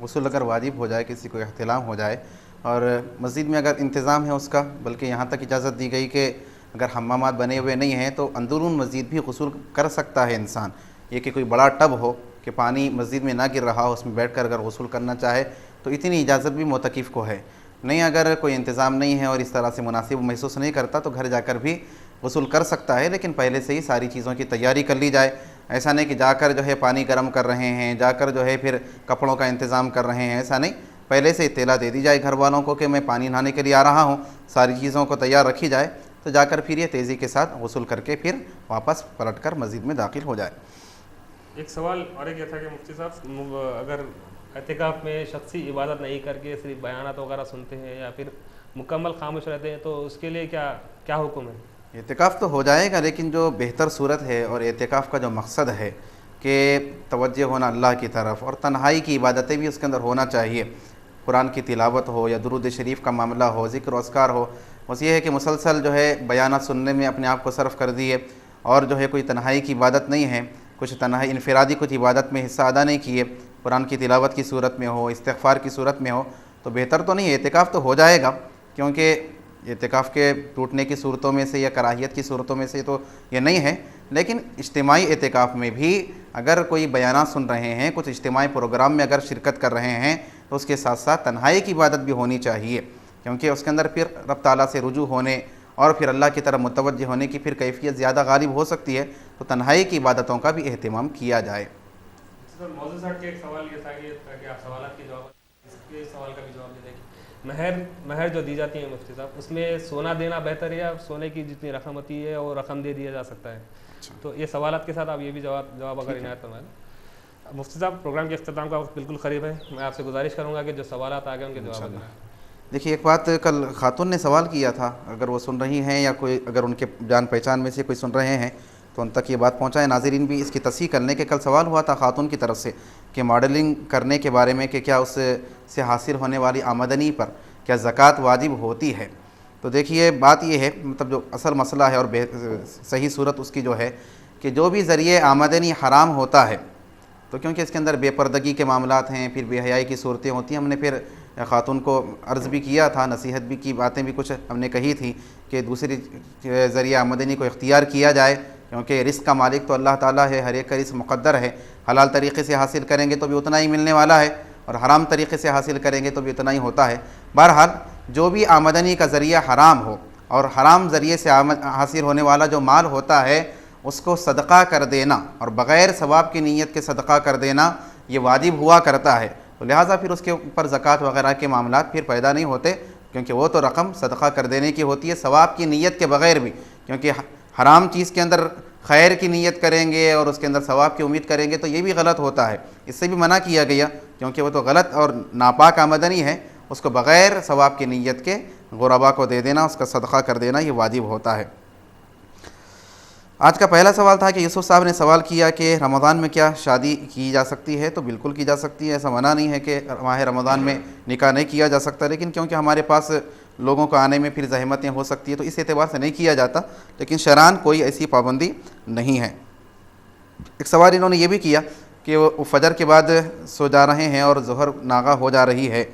गुस्ल अगर वाजिब हो जाए, किसी को इख्तिलाम हो जाए और मस्जिद में अगर इंतज़ाम है उसका, बल्कि यहाँ तक इजाज़त दी गई कि अगर हम्मामात बने हुए नहीं हैं तो अंदरून मस्जिद भी गुस्ल कर सकता है इंसान। ये कि कोई बड़ा टब हो कि पानी मस्जिद में ना गिर रहा हो, उसमें बैठकर अगर गुस्ल करना चाहे तो इतनी इजाज़त भी मोतकिफ़ को है। नहीं अगर कोई इंतज़ाम नहीं है और इस तरह से मुनासिब महसूस नहीं करता तो घर जाकर भी गुस्ल कर सकता है, लेकिन पहले से ही सारी चीज़ों की तैयारी कर ली जाए। ऐसा नहीं कि जाकर जो है पानी गर्म कर रहे हैं, जाकर जो है फिर कपड़ों का इंतज़ाम कर रहे हैं, ऐसा नहीं। पहले से इत्तला दे दी जाए घर वालों को कि मैं पानी नहाने के लिए आ रहा हूँ, सारी चीज़ों को तैयार रखी जाए, तो जाकर फिर ये तेज़ी के साथ गुस्ल करके फिर वापस पलट कर मस्जिद में दाखिल हो जाए। एक सवाल और एक ये था कि मुफ्ती साहब अगर एतिकाफ़ में शख्सी इबादत नहीं करके सिर्फ बयानात वगैरह सुनते हैं या फिर मुकम्मल खामोश रहते हैं, तो उसके लिए क्या हुक्म है? एतिकाफ़ तो हो जाएगा, लेकिन जो बेहतर सूरत है और एतिकाफ़ का जो मकसद है कि तवज्जो होना अल्लाह की तरफ और तन्हाई की इबादतें भी उसके अंदर होना चाहिए। कुरान की तिलावत हो या दुरूद शरीफ का मामला हो, ज़िक्र अस्कार हो, बस ये है कि मुसलसल जो है बयानात सुनने में अपने आप को सर्फ कर दिए और जो है कोई तन्हाई की इबादत नहीं है, कुछ तन्हाई इनफरादी कुछ इबादत में हिस्सा अदा नहीं किए, कुरान की तिलावत की सूरत में हो, इस्तिग़फ़ार की सूरत में हो, तो बेहतर तो नहीं है। एतिकाफ़ तो हो जाएगा, क्योंकि एतिकाफ़ के टूटने की सूरतों में से या कराहियत की सूरतों में से तो ये नहीं है, लेकिन इज्तिमाई एतिकाफ़ में भी अगर कोई बयानात सुन रहे हैं, कुछ इज्तिमाई प्रोग्राम में अगर शिरकत कर रहे हैं, तो उसके साथ साथ तन्हाई की इबादत भी होनी चाहिए, क्योंकि उसके अंदर फिर रब ताला से रुजू होने और फिर अल्लाह की तरफ मुतवज्जह होने की फिर कैफियत ज़्यादा गालिब हो सकती है। तो तन्हाई की इबादतों का भी एहतिमाम किया जाए। सर मौजूद साहब के एक सवाल ये था कि आप सवाल के जवाब इसके सवाल का भी जवाब दे दें कि महर जो दी जाती है मुफ्ती साहब, उसमें सोना देना बेहतर है या सोने की जितनी रकम होती है वो रकम दे दिया जा सकता है? तो ये सवालात के साथ आप ये भी जवाब अगर इनायत फरमाएं। मुफ्ती साहब प्रोग्राम के अख्ताम का वक्त बिल्कुल करीब है, मैं आपसे गुजारिश करूँगा कि जो सवालात आ गए उनके जवाब दें। देखिए एक बात कल खातून ने सवाल किया था, अगर वो सुन रही हैं या कोई अगर उनके जान पहचान में से कोई सुन रहे हैं तो उन तक ये बात पहुंचाएं। नाज़रीन भी इसकी तस्हीह करने के कल सवाल हुआ था खातून की तरफ से कि मॉडलिंग करने के बारे में कि क्या उससे हासिल होने वाली आमदनी पर क्या ज़कात वाजिब होती है। तो देखिए बात ये है, मतलब जो असल मसला है और सही सूरत उसकी जो है कि जो भी ज़रिए आमदनी हराम होता है, तो क्योंकि इसके अंदर बेपर्दगी के मामलात हैं, फिर बेहयाई की सूरतें होती हैं। हमने फिर खातून को अर्ज़ भी किया था, नसीहत भी की, बातें भी कुछ हमने कही थी कि दूसरी ज़रिए आमदनी को इख्तियार किया जाए, क्योंकि रिस्क का मालिक तो अल्लाह ताला है, हर एक का रिस्क मुक़द्दर है। हलाल तरीक़े से हासिल करेंगे तो भी उतना ही मिलने वाला है और हराम तरीक़े से हासिल करेंगे तो भी उतना ही होता है। बहरहाल जो भी आमदनी का ज़रिया हराम हो और हराम ज़रिए से हासिल होने वाला जो माल होता है उसको सदक़ा कर देना और बग़ैर सवाब की नीयत के सदक़ा कर देना ये वाजिब हुआ करता है। तो लिहाजा फिर उसके ऊपर ज़कात वग़ैरह के मामलात फिर पैदा नहीं होते, क्योंकि वो तो रकम सदक़ा कर देने की होती है सवाब की नीयत के बग़ैर भी। क्योंकि हराम चीज़ के अंदर खैर की नीयत करेंगे और उसके अंदर सवाब की उम्मीद करेंगे तो ये भी गलत होता है, इससे भी मना किया गया, क्योंकि वो तो गलत और नापाक आमदनी है, उसको बग़ैर सवाब की नीयत के गुरबा को दे देना, उसका सदक़ा कर देना ये वाजिब होता है। آج کا پہلا سوال تھا کہ یوسف صاحب نے سوال کیا کہ رمضان میں کیا شادی کی جا سکتی ہے؟ تو بالکل کی جا سکتی ہے، ایسا منع نہیں ہے کہ ماہ رمضان میں نکاح نہیں کیا جا سکتا، لیکن کیونکہ ہمارے پاس لوگوں کو آنے میں پھر زحمتیں ہو سکتی ہیں تو اس اعتبار سے نہیں کیا جاتا، لیکن شرعاً کوئی ایسی پابندی نہیں ہے۔ ایک سوال انہوں نے یہ بھی کیا کہ وہ فجر کے بعد سو جا رہے ہیں اور ظہر ناغہ ہو جا رہی ہے،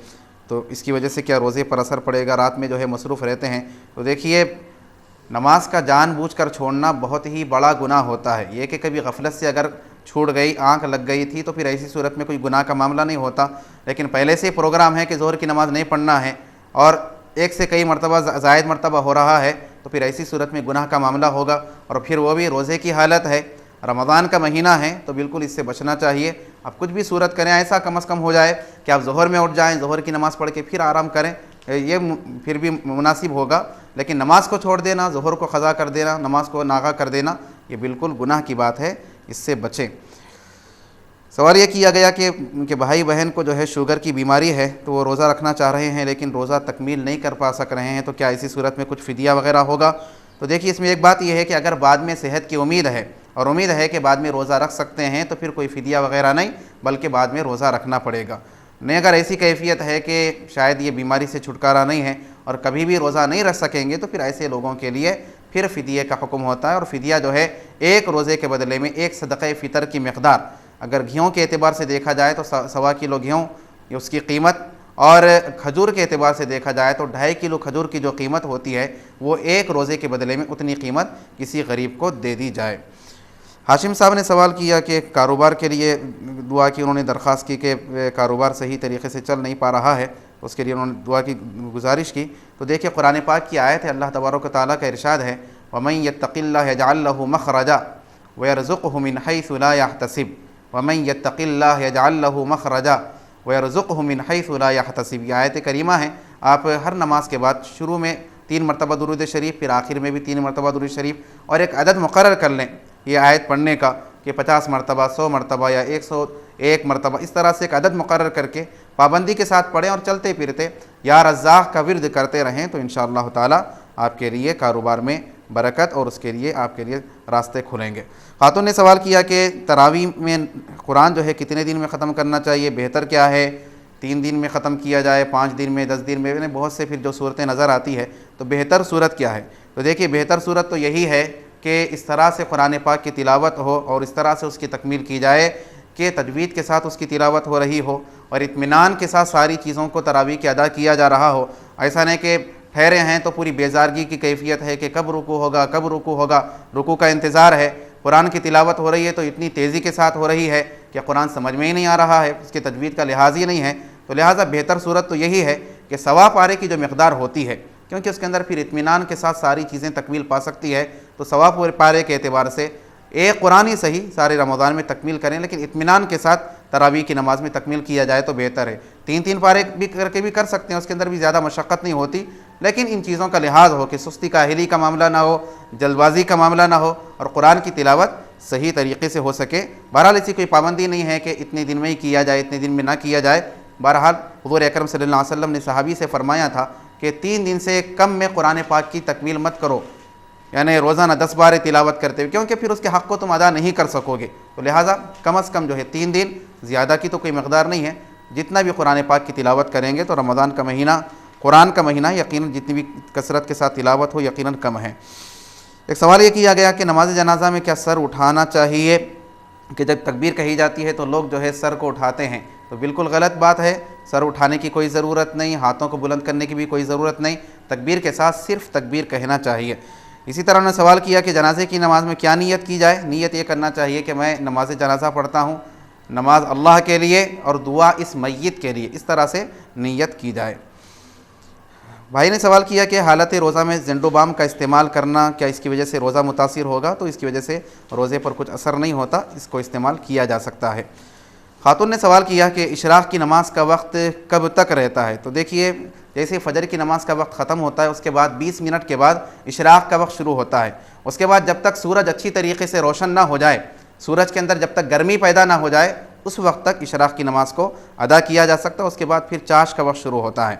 تو اس کی وجہ سے کیا روزے پر اثر پڑے گا؟ رات میں جو ہے مصروف رہتے ہیں۔ تو دیکھیے، نماز کا جان بوجھ کر چھوڑنا بہت ہی بڑا گناہ ہوتا ہے۔ یہ کہ کبھی غفلت سے اگر چھوٹ گئی، آنکھ لگ گئی تھی، تو پھر ایسی صورت میں کوئی گناہ کا معاملہ نہیں ہوتا، لیکن پہلے سے پروگرام ہے کہ ظہر کی نماز نہیں پڑھنا ہے اور ایک سے کئی مرتبہ زائد مرتبہ ہو رہا ہے، تو پھر ایسی صورت میں گناہ کا معاملہ ہوگا، اور پھر وہ بھی روزے کی حالت ہے، رمضان کا مہینہ ہے، تو بالکل اس سے بچنا چاہیے۔ اب کچھ بھی صورت کریں، ایسا کم از کم ہو جائے کہ آپ ظہر میں اٹھ جائیں، ظہر کی نماز پڑھ کے پھر آرام کریں، یہ پھر بھی مناسب ہوگا، لیکن نماز کو چھوڑ دینا، ظہر کو قضا کر دینا، نماز کو ناغہ کر دینا، یہ بالکل گناہ کی بات ہے، اس سے بچیں۔ سوال یہ کیا گیا کہ بھائی بہن کو جو ہے شوگر کی بیماری ہے، تو وہ روزہ رکھنا چاہ رہے ہیں لیکن روزہ تکمیل نہیں کر پا سک رہے ہیں، تو کیا ایسی صورت میں کچھ فدیہ وغیرہ ہوگا؟ تو دیکھیے، اس میں ایک بات یہ ہے کہ اگر بعد میں صحت کی امید ہے اور امید ہے کہ بعد میں روزہ رکھ سکتے ہیں، تو پھر کوئی فدیہ وغیرہ نہیں، بلکہ بعد میں روزہ رکھنا پڑے گا۔ نہیں، اگر ایسی کیفیت ہے کہ شاید یہ بیماری سے چھٹکارا نہیں ہے اور کبھی بھی روزہ نہیں رکھ سکیں گے، تو پھر ایسے لوگوں کے لیے پھر فدیے کا حکم ہوتا ہے، اور فدیہ جو ہے ایک روزے کے بدلے میں ایک صدقہ فطر کی مقدار، اگر گھیوں کے اعتبار سے دیکھا جائے تو 1.25 کلو گھیوں یہ اس کی قیمت، اور کھجور کے اعتبار سے دیکھا جائے تو 2.5 کلو کھجور کی جو قیمت ہوتی ہے، وہ ایک روزے کے بدلے میں اتنی قیمت کسی غریب کو دے دی جائے۔ ہاشم صاحب نے سوال کیا کہ کاروبار کے لیے دعا کی، انہوں نے درخواست کی کہ کاروبار صحیح طریقے سے چل نہیں پا رہا ہے، اس کے لیے انہوں نے دعا کی گزارش کی۔ تو دیکھیں، قرآن پاک کی آیت ہے، اللہ تبارک و تعالیٰ کا ارشاد ہے، وَمَن يَتَّقِ اللَّهَ يَجْعَل لَّهُ مَخْرَجًا وَيَرْزُقْهُ مِنْ حَيْثُ لَا يَحْتَسِبُ وَمَن يَتَّقِ اللَّهَ يَجْعَل لَّهُ مَخْرَجًا وَيَرْزُقْهُ مِنْ حَيْثُ لَا يَحْتَسِبُ۔ یہ آیت کریمہ ہے، آپ ہر نماز کے بعد شروع میں 3 مرتبہ درود شریف، پھر آخر میں بھی 3 مرتبہ درود شریف، اور ایک عدد مقرر کر لیں یہ آیت پڑھنے کا کہ 50 مرتبہ، 100 مرتبہ یا 101 مرتبہ، اس طرح سے ایک عدد مقرر کر کے پابندی کے ساتھ پڑھیں اور چلتے پھرتے یا رزاق کا ورد کرتے رہیں، تو انشاءاللہ تعالی آپ کے لیے کاروبار میں برکت اور اس کے لیے آپ کے لیے راستے کھلیں گے۔ خاتون نے سوال کیا کہ تراویح میں قرآن جو ہے کتنے دن میں ختم کرنا چاہیے، بہتر کیا ہے، 3 دن میں ختم کیا جائے، 5 دن میں، 10 دن میں، بہت سے پھر جو صورتیں نظر آتی ہے، تو بہتر صورت کیا ہے؟ تو دیکھیے، بہتر صورت تو یہی ہے کہ اس طرح سے قرآن پاک کی تلاوت ہو اور اس طرح سے اس کی تکمیل کی جائے کہ تجوید کے ساتھ اس کی تلاوت ہو رہی ہو اور اطمینان کے ساتھ ساری چیزوں کو تراویح کے ادا کیا جا رہا ہو۔ ایسا نہیں کہ ٹھہرے ہیں تو پوری بیزارگی کی کیفیت ہے کہ کب رکوع ہوگا، کب رکوع ہوگا، رکوع کا انتظار ہے، قرآن کی تلاوت ہو رہی ہے تو اتنی تیزی کے ساتھ ہو رہی ہے کہ قرآن سمجھ میں ہی نہیں آ رہا ہے، اس کی تجوید کا لحاظ ہی نہیں ہے۔ تو لہٰذا بہتر صورت تو یہی ہے کہ سوا پارے کی جو مقدار ہوتی ہے، کیونکہ اس کے اندر پھر اطمینان کے ساتھ ساری چیزیں تکمیل پا سکتی ہے، تو سوا پارے کے اعتبار سے ایک قرآن ہی صحیح سارے رمضان میں تکمیل کریں، لیکن اطمینان کے ساتھ تراویح کی نماز میں تکمیل کیا جائے تو بہتر ہے۔ 3 پارے بھی کر کے بھی کر سکتے ہیں، اس کے اندر بھی زیادہ مشقت نہیں ہوتی، لیکن ان چیزوں کا لحاظ ہو کہ سستی کاہلی کا معاملہ نہ ہو، جلد بازی کا معاملہ نہ ہو، اور قرآن کی تلاوت صحیح طریقے سے ہو سکے۔ بہرحال ایسی کوئی پابندی نہیں ہے کہ اتنے دن میں ہی کیا جائے، اتنے دن میں نہ کیا جائے۔ بہرحال حضور اکرم صلی اللہ علیہ وسلم نے صحابی سے فرمایا تھا کہ 3 دن سے کم میں قرآن پاک کی تکمیل مت کرو، یعنی روزانہ 10 بار تلاوت کرتے ہوئے، کیونکہ پھر اس کے حق کو تم ادا نہیں کر سکو گے۔ تو لہٰذا کم از کم جو ہے 3 دن، زیادہ کی تو کوئی مقدار نہیں ہے، جتنا بھی قرآن پاک کی تلاوت کریں گے تو رمضان کا مہینہ، قرآن کا مہینہ یقیناً جتنی بھی کثرت کے ساتھ تلاوت ہو یقیناً کم ہے۔ ایک سوال یہ کیا گیا کہ نماز جنازہ میں کیا سر اٹھانا چاہیے، کہ جب تکبیر کہی جاتی ہے تو لوگ جو ہے سر کو اٹھاتے ہیں، تو بالکل غلط بات ہے، سر اٹھانے کی کوئی ضرورت نہیں، ہاتھوں کو بلند کرنے کی بھی کوئی ضرورت نہیں، تکبیر کے ساتھ صرف تکبیر کہنا چاہیے۔ اسی طرح انہوں نے سوال کیا کہ جنازے کی نماز میں کیا نیت کی جائے۔ نیت یہ کرنا چاہیے کہ میں نماز جنازہ پڑھتا ہوں، نماز اللہ کے لیے اور دعا اس میت کے لیے، اس طرح سے نیت کی جائے۔ بھائی نے سوال کیا کہ حالت روزہ میں زنڈو بام کا استعمال کرنا کیا اس کی وجہ سے روزہ متاثر ہوگا؟ تو اس کی وجہ سے روزے پر کچھ اثر نہیں ہوتا، اس کو استعمال کیا جا سکتا ہے۔ خاتون نے سوال کیا کہ اشراق کی نماز کا وقت کب تک رہتا ہے؟ تو دیکھیے، جیسے فجر کی نماز کا وقت ختم ہوتا ہے اس کے بعد 20 منٹ کے بعد اشراق کا وقت شروع ہوتا ہے۔ اس کے بعد جب تک سورج اچھی طریقے سے روشن نہ ہو جائے، سورج کے اندر جب تک گرمی پیدا نہ ہو جائے، اس وقت تک اشراق کی نماز کو ادا کیا جا سکتا ہے۔ اس کے بعد پھر چاش کا وقت شروع ہوتا ہے۔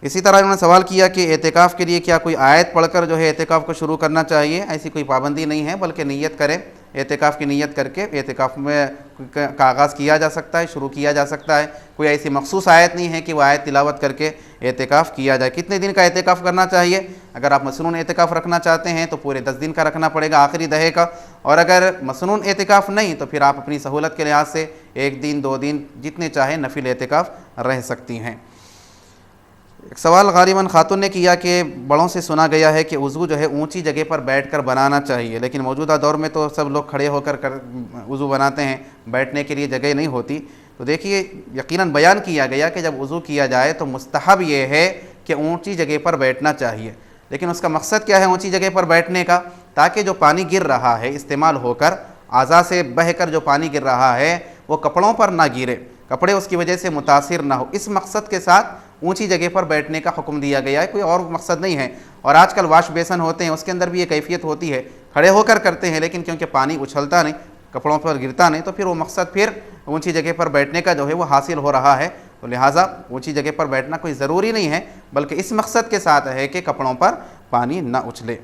इसी तरह उन्होंने सवाल किया कि एतिकाफ़ के लिए क्या कोई आयत पढ़कर जो है एतिकाफ़ को शुरू करना चाहिए। ऐसी कोई पाबंदी नहीं है, बल्कि नीयत करें, एतिकाफ़ की नीयत करके एतिकाफ़ में का आगाज़ किया जा सकता है, शुरू किया जा सकता है। कोई ऐसी मखसूस आयत नहीं है कि वह आयत तिलावत करके एतिकाफ़ किया जाए। कितने दिन का एतिकाफ़ करना चाहिए? अगर आप मसनून एतिकाफ़ रखना चाहते हैं तो पूरे 10 दिन का रखना पड़ेगा, आखिरी दहे का। और अगर मसनून एतिकाफ़ नहीं तो फिर आप अपनी सहूलत के लिहाज से 1 दिन 2 दिन जितने चाहे नफिल एतिकाफ़ रह सकती हैं। एक सवाल गालिबन खातून ने किया कि बड़ों से सुना गया है कि वज़ू जो है ऊंची जगह पर बैठकर बनाना चाहिए, लेकिन मौजूदा दौर में तो सब लोग खड़े होकर वज़ू बनाते हैं, बैठने के लिए जगह नहीं होती। तो देखिए, यकीनन बयान किया गया कि जब वज़ू किया जाए तो मुस्तहब ये है कि ऊंची जगह पर बैठना चाहिए। लेकिन उसका मकसद क्या है ऊंची जगह पर बैठने का? ताकि जो पानी गिर रहा है इस्तेमाल होकर, आज़ा से बहकर जो पानी गिर रहा है वो कपड़ों पर ना गिरे, कपड़े उसकी वजह से मुतासिर ना हो। इस मकसद के साथ ऊंची जगह पर बैठने का हुक्म दिया गया है, कोई और मकसद नहीं है। और आजकल वाश बेसन होते हैं, उसके अंदर भी ये कैफियत होती है, खड़े होकर करते हैं, लेकिन क्योंकि पानी उछलता नहीं, कपड़ों पर गिरता नहीं, तो फिर वो मकसद फिर ऊंची जगह पर बैठने का जो है वो हासिल हो रहा है। तो लिहाजा ऊंची जगह पर बैठना कोई ज़रूरी नहीं है, बल्कि इस मकसद के साथ है कि कपड़ों पर पानी ना उछले।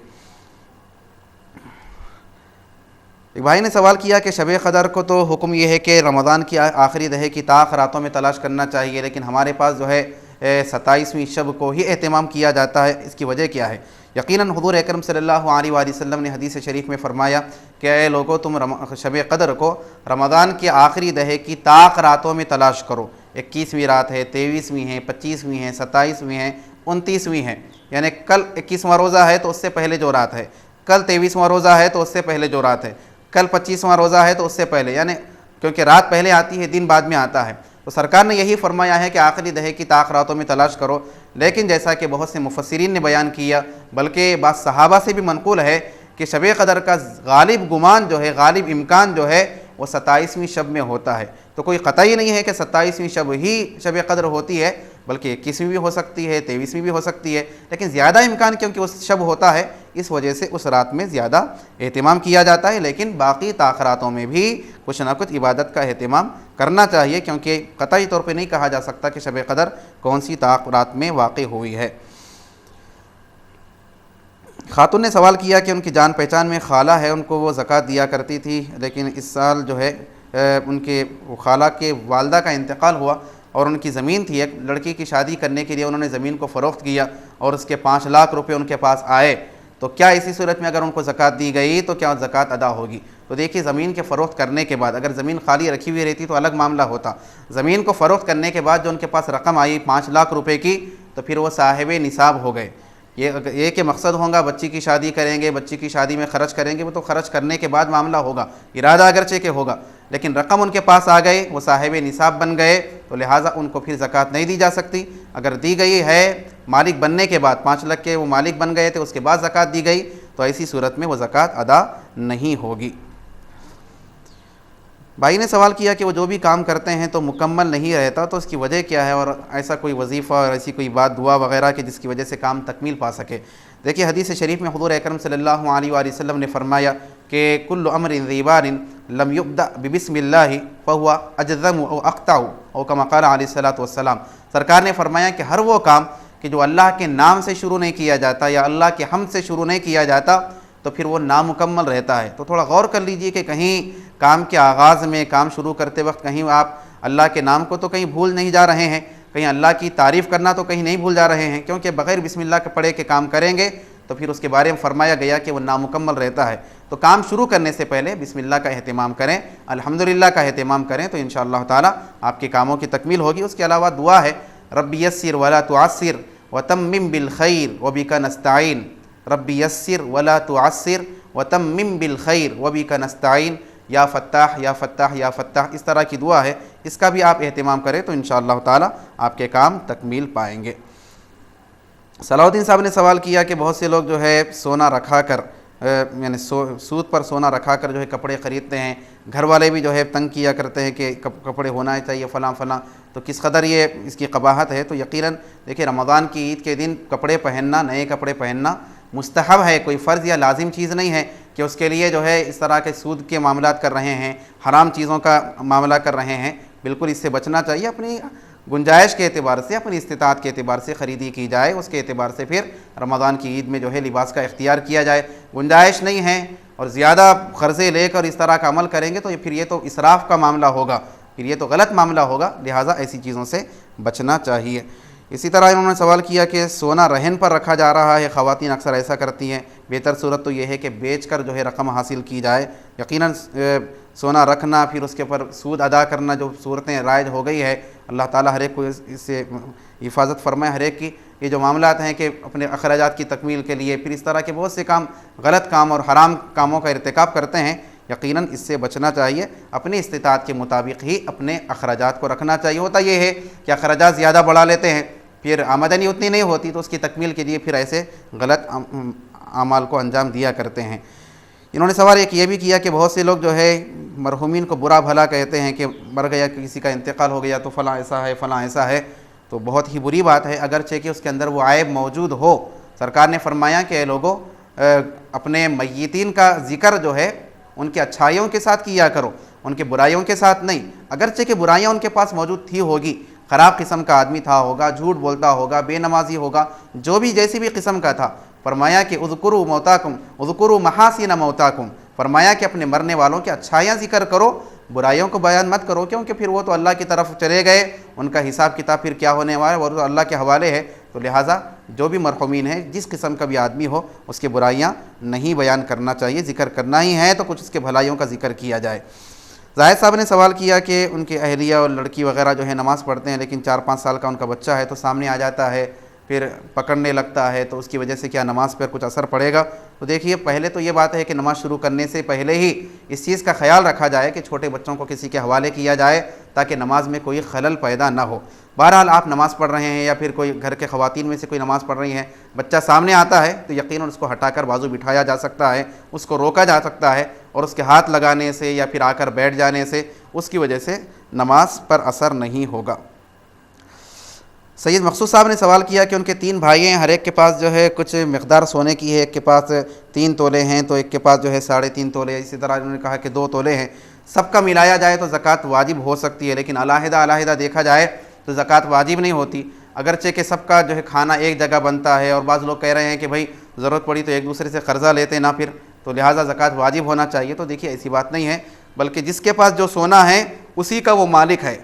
एक भाई ने सवाल किया कि शब क़दर को तो हुक्म ये है कि रमज़ान की आखिरी दहे की ताख़ रातों में तलाश करना चाहिए, लेकिन हमारे पास जो है 27वीं शब को ही एहतमाम किया जाता है। इसकी वजह क्या है? यकीनन हुज़ूर अकरम सल्लल्लाहु अलैहि वसल्लम ने हदीस शरीफ में फरमाया कि ऐ लोगो, तुम शब क़दर को रमज़ान की आखिरी दहे की ताक़ रातों में तलाश करो। 21वीं रात है, 23वीं है, 25वीं है, 27वीं है, 29वीं है। यानी कल 21वां रोज़ा है तो उससे पहले जो रात है, कल 23वां रोज़ा है तो उससे पहले जो रात है, कल 25वां रोज़ा है तो उससे पहले, यानी क्योंकि रात पहले आती है, दिन बाद में आता है। तो सरकार ने यही फरमाया है कि आखिरी दहे की ताक़ रातों में तलाश करो। लेकिन जैसा कि बहुत से मुफस्सिरीन ने बयान किया, बल्कि बात सहाबा से भी मनक़ूल है कि शब क़दर का गालिब गुमान जो है, गालिब इम्कान जो है वो 27वीं शब में होता है। तो कोई क़तई नहीं है कि 27वीं शब ही शब क़दर होती है, बल्कि 21वीं भी हो सकती है, 23वीं भी हो सकती है। लेकिन ज़्यादा इम्कान क्योंकि उस शब होता है, इस वजह से उस रात में ज़्यादा एहतिमाम किया जाता है। लेकिन बाकी ताक़ रातों में भी कुछ ना कुछ इबादत का एहतिमाम करना चाहिए, क्योंकि क़तई तौर पे नहीं कहा जा सकता कि शब क़दर कौन सी ताक़ रात में वाक़ई हुई है। खातून ने सवाल किया कि उनकी जान पहचान में खाला है, उनको वो ज़कात दिया करती थी, लेकिन इस साल जो है उनके खाला के वालदा का इंतकाल हुआ और उनकी ज़मीन थी। एक लड़की की शादी करने के लिए उन्होंने ज़मीन को फ़रोख्त किया और उसके 5 लाख रुपए उनके पास आए। तो क्या इसी सूरत में अगर उनको ज़कात दी गई तो क्या ज़कात अदा होगी? तो देखिए, ज़मीन के फ़रोख्त करने के बाद अगर ज़मीन खाली रखी हुई रहती तो अलग मामला होता। ज़मीन को फ़रोख्त करने के बाद जो उनके पास रकम आई 5 लाख रुपए की, तो फिर वो साहिब निसाब हो गए। ये कि मकसद होगा बच्ची की शादी करेंगे, बच्ची की शादी में ख़र्च करेंगे, वो तो ख़र्च करने के बाद मामला होगा, इरादा अगरचे के होगा, लेकिन रकम उनके पास आ गए, वो साहिब निसाब बन गए, तो लिहाजा उनको फिर ज़कात नहीं दी जा सकती। अगर दी गई है मालिक बनने के बाद, 5 लाख के वो मालिक बन गए थे, उसके बाद ज़कात दी गई, तो ऐसी सूरत में वो ज़कात अदा नहीं होगी। भाई ने सवाल किया कि वो जो भी काम करते हैं तो मुकम्मल नहीं रहता, तो उसकी वजह क्या है, और ऐसा कोई वजीफ़ा और ऐसी कोई बात दुआ वगैरह की जिसकी वजह से काम तकमील पा सके। देखिए, हदीस शरीफ में हुज़ूर अकरम सल्लल्लाहु अलैहि वसल्लम ने फरमाया कि कुल्लु अम्रिन ज़ीबारिन लम युब्दा बिस्मिल्लाहि फहुवा अजज़मु औ अक़तअु औ कमा क़ाल अलैहिस्सलातु वस्सलाम। सरकार ने फरमाया कि हर वो काम कि जो अल्लाह के नाम से शुरू नहीं किया जाता या अल्लाह के हम्द से शुरू नहीं किया जाता, तो फिर वो नामुकम्मल रहता है। तो थोड़ा गौर कर लीजिए कि कहीं काम के आगाज़ में, काम शुरू करते वक्त कहीं आप अल्लाह के नाम को तो कहीं भूल नहीं जा रहे हैं, कहीं अल्लाह की तारीफ़ करना तो कहीं नहीं भूल जा रहे हैं, क्योंकि बग़ैर बिस्मिल्लाह के पढ़े के काम करेंगे तो फिर उसके बारे में फरमाया गया कि वो नामुकम्मल रहता है। तो काम शुरू करने से पहले बिस्मिल्लाह का एहतिमाम करें, अल्हम्दुलिल्लाह का एहतिमाम करें, तो इंशाअल्लाह ताला आपके कामों की तकमील होगी। उसके अलावा दुआ है, रब्बी यस्सिर वला तुअस्सिर व तम्मिम बिल खैर व बिका नस्तईन, रब्बी यस्सिर वला तुअस्सिर व तम्मिम बिल खैर व बिका नस्तईन, या फ़त्ताह या फ़त्ताह या फ़त्ताह। इस तरह की दुआ है, इसका भी आप एहतिमाम करें तो इंशाअल्लाह ताला आपके काम तकमील पाएंगे। सलाउद्दीन साहब ने सवाल किया कि बहुत से लोग जो है सोना रखा कर, यानी सूद पर सोना रखा कर जो है कपड़े ख़रीदते हैं, घर वाले भी जो है तंग किया करते हैं कि कपड़े होना चाहिए फ़लाँ फ़लाँ, तो किस कदर ये इसकी क़बाहत है? तो यकीनन देखिए, रमज़ान की ईद के दिन कपड़े पहनना, नए कपड़े पहनना मुस्तहब है, कोई फ़र्ज़ या लाजिम चीज़ नहीं है कि उसके लिए जो है इस तरह के सूद के मामलात कर रहे हैं, हराम चीज़ों का मामला कर रहे हैं। बिल्कुल इससे बचना चाहिए। अपनी गुंजाइश के एतबार से, अपनी इस्तिताअत के एतबार से ख़रीदी की जाए, उसके एतबार से फिर रमज़ान की ईद में जो है लिबास का इख्तियार किया जाए। गुंजाइश नहीं है और ज़्यादा क़र्ज़े लेकर इस तरह का अमल करेंगे तो फिर ये तो इसराफ़ का मामला होगा, फिर ये तो गलत मामला होगा, लिहाजा ऐसी चीज़ों से बचना चाहिए। इसी तरह इन्होंने सवाल किया कि सोना रहन पर रखा जा रहा है, ख़वातीन अक्सर ऐसा करती हैं, बेहतर सूरत तो ये है कि बेचकर जो है रकम हासिल की जाए। यकीनन सोना रखना फिर उसके ऊपर सूद अदा करना जो सूरतें राइज हो गई है, अल्लाह ताला हर एक को इससे हिफाजत फरमाए। हर एक की ये जो मामलात हैं कि अपने अखराजात की तकमील के लिए फिर इस तरह के बहुत से काम, गलत काम और हराम कामों का इर्तिकाब करते हैं, यकीनन इससे बचना चाहिए। अपनी इस्तिताअत के मुताबिक ही अपने अखराजात को रखना चाहिए। होता ये है कि अखराजात ज़्यादा बढ़ा लेते हैं, फिर आमदनी उतनी नहीं होती, तो उसकी तकमील के लिए फिर ऐसे गलत अमाल को अंजाम दिया करते हैं। इन्होंने सवाल एक ये भी किया कि बहुत से लोग जो है मरहूमीन को बुरा भला कहते हैं कि मर गया, किसी का इंतकाल हो गया तो फ़लाँ ऐसा है, फ़लाँ ऐसा है, तो बहुत ही बुरी बात है। अगरचे कि उसके अंदर वो आयब मौजूद हो, सरकार ने फरमाया कि लोगों अपने मय्यतीन का ज़िक्र जो है उनके अच्छाइयों के साथ किया करो, उनके बुराइयों के साथ नहीं। अगरचे कि बुराइयाँ उनके पास मौजूद थी होगी, ख़राब किस्म का आदमी था होगा, झूठ बोलता होगा, बेनमाजी होगा, जो भी जैसी भी किस्म का था, फरमाया कि उज़कुरू मौताकुम उज़कुरू महासीन मौताकुम, फरमाया कि अपने मरने वालों की अच्छाइयाँ ज़िक्र करो, बुराइयों को बयान मत करो, क्योंकि फिर वो तो अल्लाह की तरफ चले गए, उनका हिसाब किताब फिर क्या होने वाला है वो तो अल्लाह के हवाले है। तो लिहाजा जो भी मरहूमीन है, जिस किस्म का भी आदमी हो, उसकी बुराइयाँ नहीं बयान करना चाहिए, ज़िक्र करना ही है तो कुछ उसके भलाइयों का ज़िक्र किया जाए। जाहिद साहब ने सवाल किया कि उनके अहलिया और लड़की वगैरह जो है नमाज़ पढ़ते हैं, लेकिन 4-5 साल का उनका बच्चा है तो सामने आ जाता है, फिर पकड़ने लगता है, तो उसकी वजह से क्या नमाज़ पर कुछ असर पड़ेगा? तो देखिए, पहले तो ये बात है कि नमाज़ शुरू करने से पहले ही इस चीज़ का ख्याल रखा जाए कि छोटे बच्चों को किसी के हवाले किया जाए ताकि नमाज में कोई खलल पैदा ना हो। बहरहाल आप नमाज़ पढ़ रहे हैं या फिर कोई घर के ख़वातीन में से कोई नमाज़ पढ़ रही हैं, बच्चा सामने आता है तो यकीनन उसको हटाकर बाजू बिठाया जा सकता है, उसको रोका जा सकता है, और उसके हाथ लगाने से या फिर आकर बैठ जाने से उसकी वजह से नमाज पर असर नहीं होगा। सैयद मखसूद साहब ने सवाल किया कि उनके 3 भाई हैं, हर एक के पास जो है कुछ मकदार सोने की है, एक के पास 3 तोले हैं तो एक के पास जो है 3.5 तोले, इसी तरह उन्होंने कहा कि 2 तोले हैं। सबका मिलाया जाए तो ज़कात वाजिब हो सकती है, लेकिन अलहदा देखा जाए तो ज़कात वाजिब नहीं होती। अगरचे कि सबका जो है खाना एक जगह बनता है और बाज़ लोग कह रहे हैं कि भाई ज़रूरत पड़ी तो एक दूसरे से कर्ज़ा लेते ना, फिर तो लिहाजा ज़कात वाजिब होना चाहिए। तो देखिए, ऐसी बात नहीं है, बल्कि जिसके पास जो सोना है उसी का वो मालिक है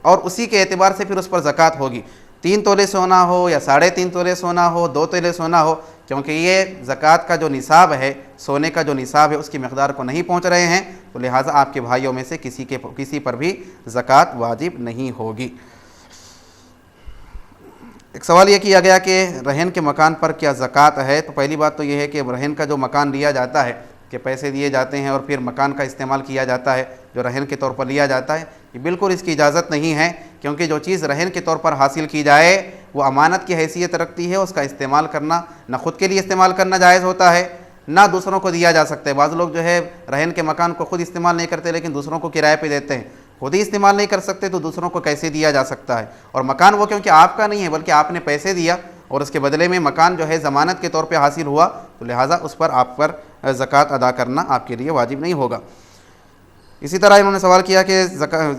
और उसी के एतबार से फिर उस पर ज़कात होगी। 3 तोले सोना हो या 3.5 तोले सोना हो, 2 तोले सोना हो, क्योंकि ये ज़कात का जो निसाब है, सोने का जो निसाब है, उसकी मकदार को नहीं पहुँच रहे हैं, तो लिहाजा आपके भाइयों में से किसी पर भी ज़कात वाजिब नहीं होगी। एक सवाल ये किया गया कि रहन के मकान पर क्या ज़कात है? तो पहली बात तो ये है कि रहन का जो मकान लिया जाता है कि पैसे दिए जाते हैं और फिर मकान का इस्तेमाल किया जाता है, जो रहन के तौर पर लिया जाता है, ये बिल्कुल इसकी इजाज़त नहीं है, क्योंकि जो चीज़ रहन के तौर पर हासिल की जाए वो अमानत की हैसियत रखती है। उसका इस्तेमाल करना ना ख़ुद के लिए इस्तेमाल करना जायज़ होता है, ना दूसरों को दिया जा सकता है। बाज़ लोग जो है रहन के मकान को ख़ुद इस्तेमाल नहीं करते लेकिन दूसरों को किराए पे देते हैं। खुद ही इस्तेमाल नहीं कर सकते तो दूसरों को कैसे दिया जा सकता है? और मकान वो क्योंकि आपका नहीं है बल्कि आपने पैसे दिया और उसके बदले में मकान जो है ज़मानत के तौर पे हासिल हुआ, तो लिहाजा उस पर आप पर ज़कात अदा करना आपके लिए वाजिब नहीं होगा। इसी तरह इन्होंने सवाल किया कि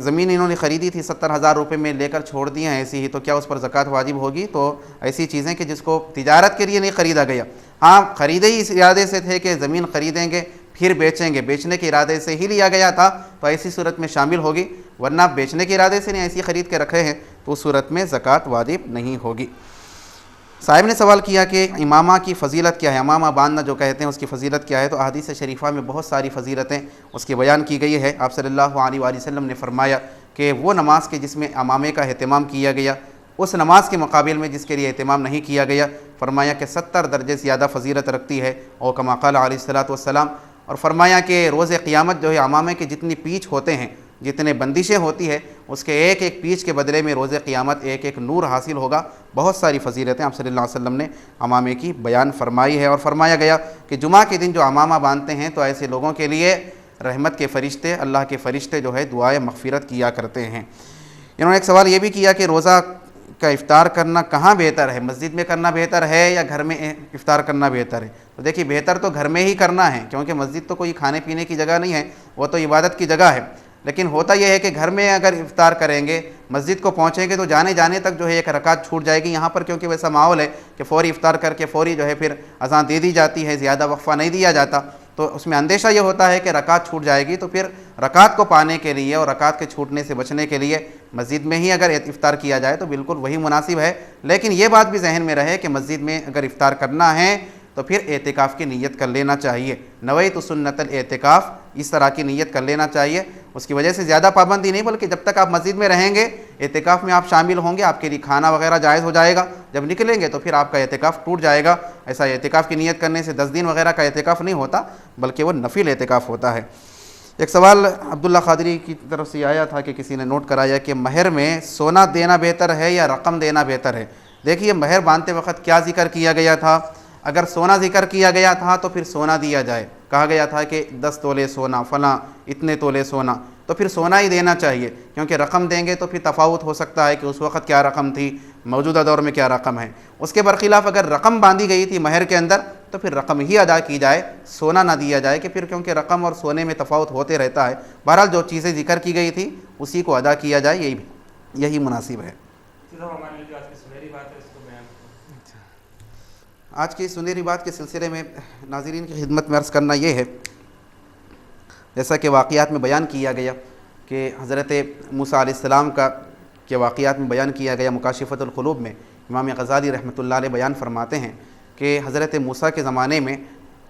ज़मीन इन्होंने ख़रीदी थी 70,000 रुपये में, लेकर छोड़ दी हैं ऐसी ही, तो क्या उस पर ज़कात वाजिब होगी? तो ऐसी चीज़ें कि जिसको तिजारत के लिए नहीं ख़रीदा गया, हाँ ख़रीदे ही इस इरादे से थे कि ज़मीन ख़रीदेंगे फिर बेचेंगे, बेचने के इरादे से ही लिया गया था, तो ऐसी सूरत में शामिल होगी, वरना बेचने के इरादे से नहीं ऐसी ख़रीद के रखे हैं तो उस सूरत में ज़कात वाजिब नहीं होगी। साहिब ने सवाल किया कि इमामा की फ़जीलत क्या है, इमामा बांधना जो कहते हैं उसकी फ़जीलत क्या है? तो अहादीस शरीफा में बहुत सारी फ़जीलतें उसकी बयान की गई है। आप सल्लल्लाहु अलैहि वसल्लम ने फरमाया कि वो नमाज के जिसमें इमामे का एहतमाम किया गया, उस नमाज के मुकाबिल में जिसके लिए एहतमाम नहीं किया गया, फरमाया कि 70 दर्जे ज़्यादा फ़जीलत रखती है। और कमा क़ाल अलैहिस्सलातु वस्सलाम, और फरमाया कि रोज़ क़यामत जो है इमामे के जितनी पीछ होते हैं, जितने बंदिशें होती है, उसके एक एक पीछ के बदले में रोज़े क़यामत एक एक नूर हासिल होगा। बहुत सारी फ़जीलतें आप सल्लल्लाहु अलैहि वसल्लम ने अमामे की बयान फरमाई है। और फरमाया गया कि जुमा के दिन जो अमामा बांधते हैं तो ऐसे लोगों के लिए रहमत के फ़रिश्ते, अल्लाह के फ़रिश्ते जो है दुआए मग़फ़िरत किया करते हैं। इन्होंने एक सवाल ये भी किया कि रोज़ा का इफ़्तार करना कहाँ बेहतर है, मस्जिद में करना बेहतर है या घर में इफ़्तार करना बेहतर है? तो देखिए, बेहतर तो घर में ही करना है, क्योंकि मस्जिद तो कोई खाने पीने की जगह नहीं है, वो तो इबादत की जगह है। लेकिन होता यह है कि घर में अगर इफ़्तार करेंगे مسجد کو پہنچیں گے تو جانے جانے تک جو ہے ایک رکعت چھوٹ جائے گی. یہاں پر کیونکہ ویسا ماحول ہے کہ فوری افطار کر کے فوری جو ہے پھر اذان دے دی جاتی ہے, زیادہ وقفہ نہیں دیا جاتا, تو اس میں اندیشہ یہ ہوتا ہے کہ رکعت چھوٹ جائے گی. تو پھر رکعت کو پانے کے لیے اور رکعت کے چھوٹنے سے بچنے کے لیے مسجد میں ہی اگر افطار کیا جائے تو بالکل وہی مناسب ہے. لیکن یہ بات بھی ذہن میں رہے کہ مسجد میں اگر افطار کرنا ہے تو پھر اعتکاف کی نیت کر لینا چاہیے. نویت سنت الاعتکاف, اس طرح کی نیت کر لینا چاہیے. اس کی وجہ سے زیادہ پابندی نہیں, بلکہ جب تک آپ مسجد میں رہیں گے, اعتکاف میں آپ شامل ہوں گے, آپ کے لیے کھانا وغیرہ جائز ہو جائے گا. جب نکلیں گے تو پھر آپ کا اعتکاف ٹوٹ جائے گا. ایسا اعتکاف کی نیت کرنے سے 10 دن وغیرہ کا اعتکاف نہیں ہوتا, بلکہ وہ نفل اعتکاف ہوتا ہے. ایک سوال عبداللہ قادری کی طرف سے آیا تھا کہ کسی نے نوٹ کرایا کہ مہر میں سونا دینا بہتر ہے یا رقم دینا بہتر ہے. دیکھیے مہر باندھتے وقت کیا ذکر کیا گیا تھا. اگر سونا ذکر کیا گیا تھا تو پھر سونا دیا جائے. کہا گیا تھا کہ 10 تولے سونا, فلاں اتنے تولے سونا, تو پھر سونا ہی دینا چاہیے, کیونکہ رقم دیں گے تو پھر تفاوت ہو سکتا ہے کہ اس وقت کیا رقم تھی, موجودہ دور میں کیا رقم ہے. اس کے برخلاف اگر رقم باندھی گئی تھی مہر کے اندر تو پھر رقم ہی ادا کی جائے, سونا نہ دیا جائے, کہ پھر کیونکہ رقم اور سونے میں تفاوت ہوتے رہتا ہے. بہرحال جو چیزیں ذکر کی گئی تھی اسی کو ادا کیا جائے, یہی مناسب ہے. آج کی سنہری بات کے سلسلے میں ناظرین کی خدمت میں عرض کرنا یہ ہے, جیسا کہ واقعات میں بیان کیا گیا کہ حضرت موسیٰ علیہ السلام کے واقعات میں بیان کیا گیا مکاشفۃ القلوب میں, امام غزالی رحمۃ اللہ علیہ بیان فرماتے ہیں کہ حضرت موسیٰ کے زمانے میں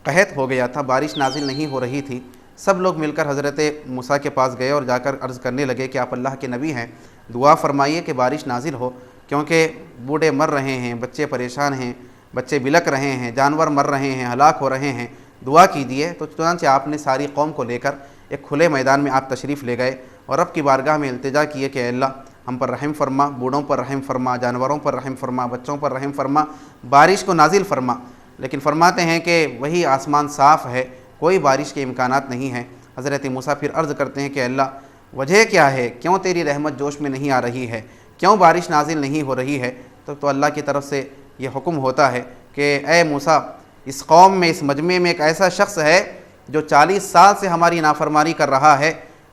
قحط ہو گیا تھا, بارش نازل نہیں ہو رہی تھی. سب لوگ مل کر حضرت موسیٰ کے پاس گئے اور جا کر عرض کرنے لگے کہ آپ اللہ کے نبی ہیں, دعا فرمائیے کہ بارش نازل ہو, کیونکہ بوڑھے مر رہے ہیں, بچے پریشان ہیں, بچے بلک رہے ہیں, جانور مر رہے ہیں, ہلاک ہو رہے ہیں, دعا کیجیے. تو چنانچہ آپ نے ساری قوم کو لے کر ایک کھلے میدان میں آپ تشریف لے گئے اور رب کی بارگاہ میں التجا کیے کہ اے اللہ ہم پر رحم فرما, بوڑھوں پر رحم فرما, جانوروں پر رحم فرما, بچوں پر رحم فرما, بارش کو نازل فرما. لیکن فرماتے ہیں کہ وہی آسمان صاف ہے, کوئی بارش کے امکانات نہیں ہیں. حضرت موسیٰ پھر عرض کرتے ہیں کہ اللہ وجہ کیا ہے, کیوں تیری رحمت جوش میں نہیں آ رہی ہے, کیوں بارش نازل نہیں ہو رہی ہے. تو اللہ کی طرف سے یہ حکم ہوتا ہے کہ اے موسیٰ, اس قوم میں, اس مجمع میں ایک ایسا شخص ہے جو 40 سال سے ہماری نافرمانی کر رہا ہے,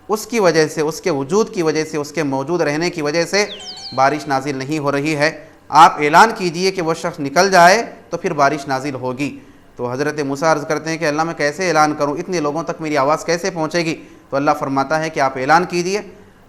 اس کی وجہ سے, اس کے وجود کی وجہ سے, اس کے موجود رہنے کی وجہ سے بارش نازل نہیں ہو رہی ہے. آپ اعلان کیجئے کہ وہ شخص نکل جائے تو پھر بارش نازل ہوگی. تو حضرت موسیٰ عرض کرتے ہیں کہ اللہ میں کیسے اعلان کروں, اتنے لوگوں تک میری آواز کیسے پہنچے گی. تو اللہ فرماتا ہے کہ آپ اعلان کیجئے,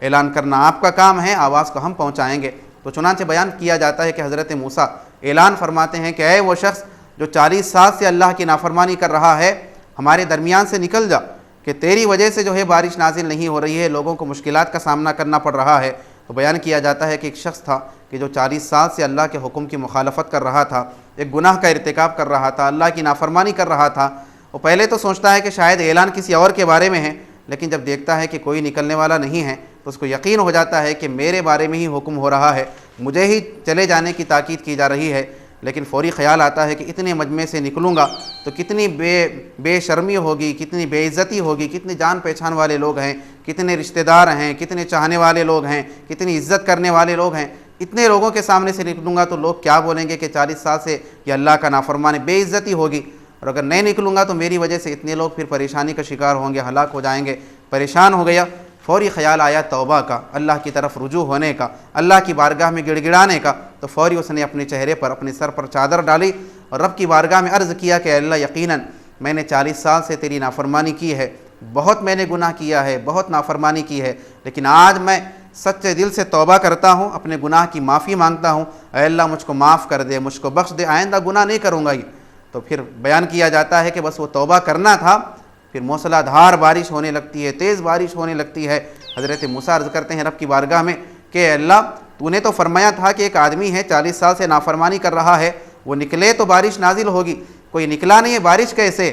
اعلان کرنا آپ کا کام ہے, آواز کو ہم پہنچائیں گے. تو چنانچہ بیان کیا جاتا ہے کہ حضرت موسیٰ اعلان فرماتے ہیں کہ اے وہ شخص جو 40 سال سے اللہ کی نافرمانی کر رہا ہے, ہمارے درمیان سے نکل جا, کہ تیری وجہ سے جو ہے بارش نازل نہیں ہو رہی ہے, لوگوں کو مشکلات کا سامنا کرنا پڑ رہا ہے. تو بیان کیا جاتا ہے کہ ایک شخص تھا کہ جو 40 سال سے اللہ کے حکم کی مخالفت کر رہا تھا, ایک گناہ کا ارتکاب کر رہا تھا, اللہ کی نافرمانی کر رہا تھا. وہ پہلے تو سوچتا ہے کہ شاید اعلان کسی اور کے بارے میں ہے, لیکن جب دیکھتا ہے کہ کوئی نکلنے والا نہیں ہے تو اس کو یقین ہو جاتا ہے کہ میرے بارے میں ہی حکم ہو رہا ہے, مجھے ہی چلے جانے کی تاکید کی جا رہی ہے. لیکن فوری خیال آتا ہے کہ اتنے مجمع سے نکلوں گا تو کتنی بے شرمی ہوگی, کتنی بے عزتی ہوگی, کتنے جان پہچان والے لوگ ہیں, کتنے رشتہ دار ہیں, کتنے چاہنے والے لوگ ہیں, کتنی عزت کرنے والے لوگ ہیں. اتنے لوگوں کے سامنے سے نکلوں گا تو لوگ کیا بولیں گے کہ 40 سال سے یہ اللہ کا نافرمان ہے, بے عزتی ہوگی. اور اگر نہیں نکلوں گا تو میری وجہ سے اتنے لوگ پھر پریشانی کا شکار ہوں گے, ہلاک ہو جائیں گے. پریشان ہو گیا, فوری خیال آیا توبہ کا, اللہ کی طرف رجوع ہونے کا, اللہ کی بارگاہ میں گڑ گڑانے کا. تو فوری اس نے اپنے چہرے پر, اپنے سر پر چادر ڈالی اور رب کی بارگاہ میں عرض کیا کہ اللہ یقیناً میں نے 40 سال سے تیری نافرمانی کی ہے, بہت میں نے گناہ کیا ہے, بہت نافرمانی کی ہے, لیکن آج میں سچے دل سے توبہ کرتا ہوں, اپنے گناہ کی معافی مانگتا ہوں. اے اللہ مجھ کو معاف کر دے, مجھ کو بخش دے, آئندہ گناہ نہیں کروں گا. تو پھر بیان کیا جاتا ہے کہ بس وہ توبہ کرنا تھا, پھر موسلا دھار بارش ہونے لگتی ہے, تیز بارش ہونے لگتی ہے. حضرت موسیٰ عرض کرتے ہیں رب کی بارگاہ میں کہ اللہ تو نے تو فرمایا تھا کہ ایک آدمی ہے 40 سال سے نافرمانی کر رہا ہے, وہ نکلے تو بارش نازل ہوگی, کوئی نکلا نہیں ہے, بارش کیسے.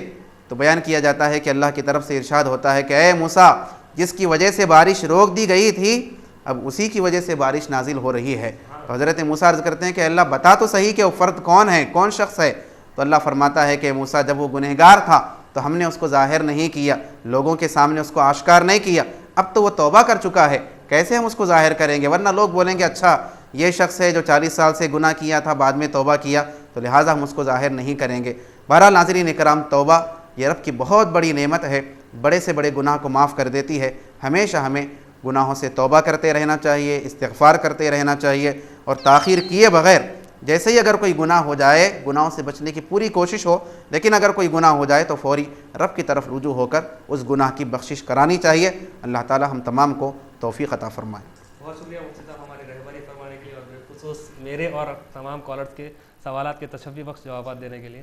تو بیان کیا جاتا ہے کہ اللہ کی طرف سے ارشاد ہوتا ہے کہ اے موسیٰ, جس کی وجہ سے بارش روک دی گئی تھی اب اسی کی وجہ سے بارش نازل ہو رہی ہے. تو حضرت موسیٰ عرض کرتے ہیں کہ اللہ بتا تو صحیح کہ وہ فرد کون ہے, کون شخص ہے. تو اللہ فرماتا ہے کہ موسیٰ جب وہ گنہگار تھا تو ہم نے اس کو ظاہر نہیں کیا, لوگوں کے سامنے اس کو آشکار نہیں کیا. اب تو وہ توبہ کر چکا ہے, کیسے ہم اس کو ظاہر کریں گے, ورنہ لوگ بولیں گے اچھا یہ شخص ہے جو 40 سال سے گناہ کیا تھا, بعد میں توبہ کیا, تو لہٰذا ہم اس کو ظاہر نہیں کریں گے. بہرحال ناظرین اکرام, توبہ یہ رب کی بہت بڑی نعمت ہے, بڑے سے بڑے گناہ کو معاف کر دیتی ہے. ہمیشہ ہمیں گناہوں سے توبہ کرتے رہنا چاہیے، استغفار کرتے رہنا چاہیے، اور تاخیر کیے بغیر جیسے ہی اگر کوئی گناہ ہو جائے گناہوں سے بچنے کی پوری کوشش ہو، لیکن اگر کوئی گناہ ہو جائے تو فوری رب کی طرف رجوع ہو کر اس گناہ کی بخشش کرانی چاہیے۔ اللہ تعالی ہم تمام کو توفیق عطا فرمائے۔ بہت شکریہ مفتی صاحب ہماری رہبری فرمانے کے لیے اور بالخصوص میرے اور تمام کالرز کے سوالات کے تشفی بخش جوابات دینے کے لیے۔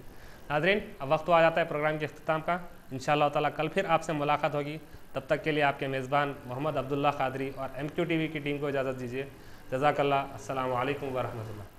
ناظرین، اب وقت تو آ جاتا ہے پروگرام کے اختتام کا۔ انشاءاللہ تعالیٰ کل پھر آپ سے ملاقات ہوگی، تب تک کے لیے آپ کے میزبان محمد عبداللہ قادری اور MQ TV کی ٹیم کو اجازت دیجیے۔ جزاک اللہ، السلام علیکم ورحمۃ اللہ۔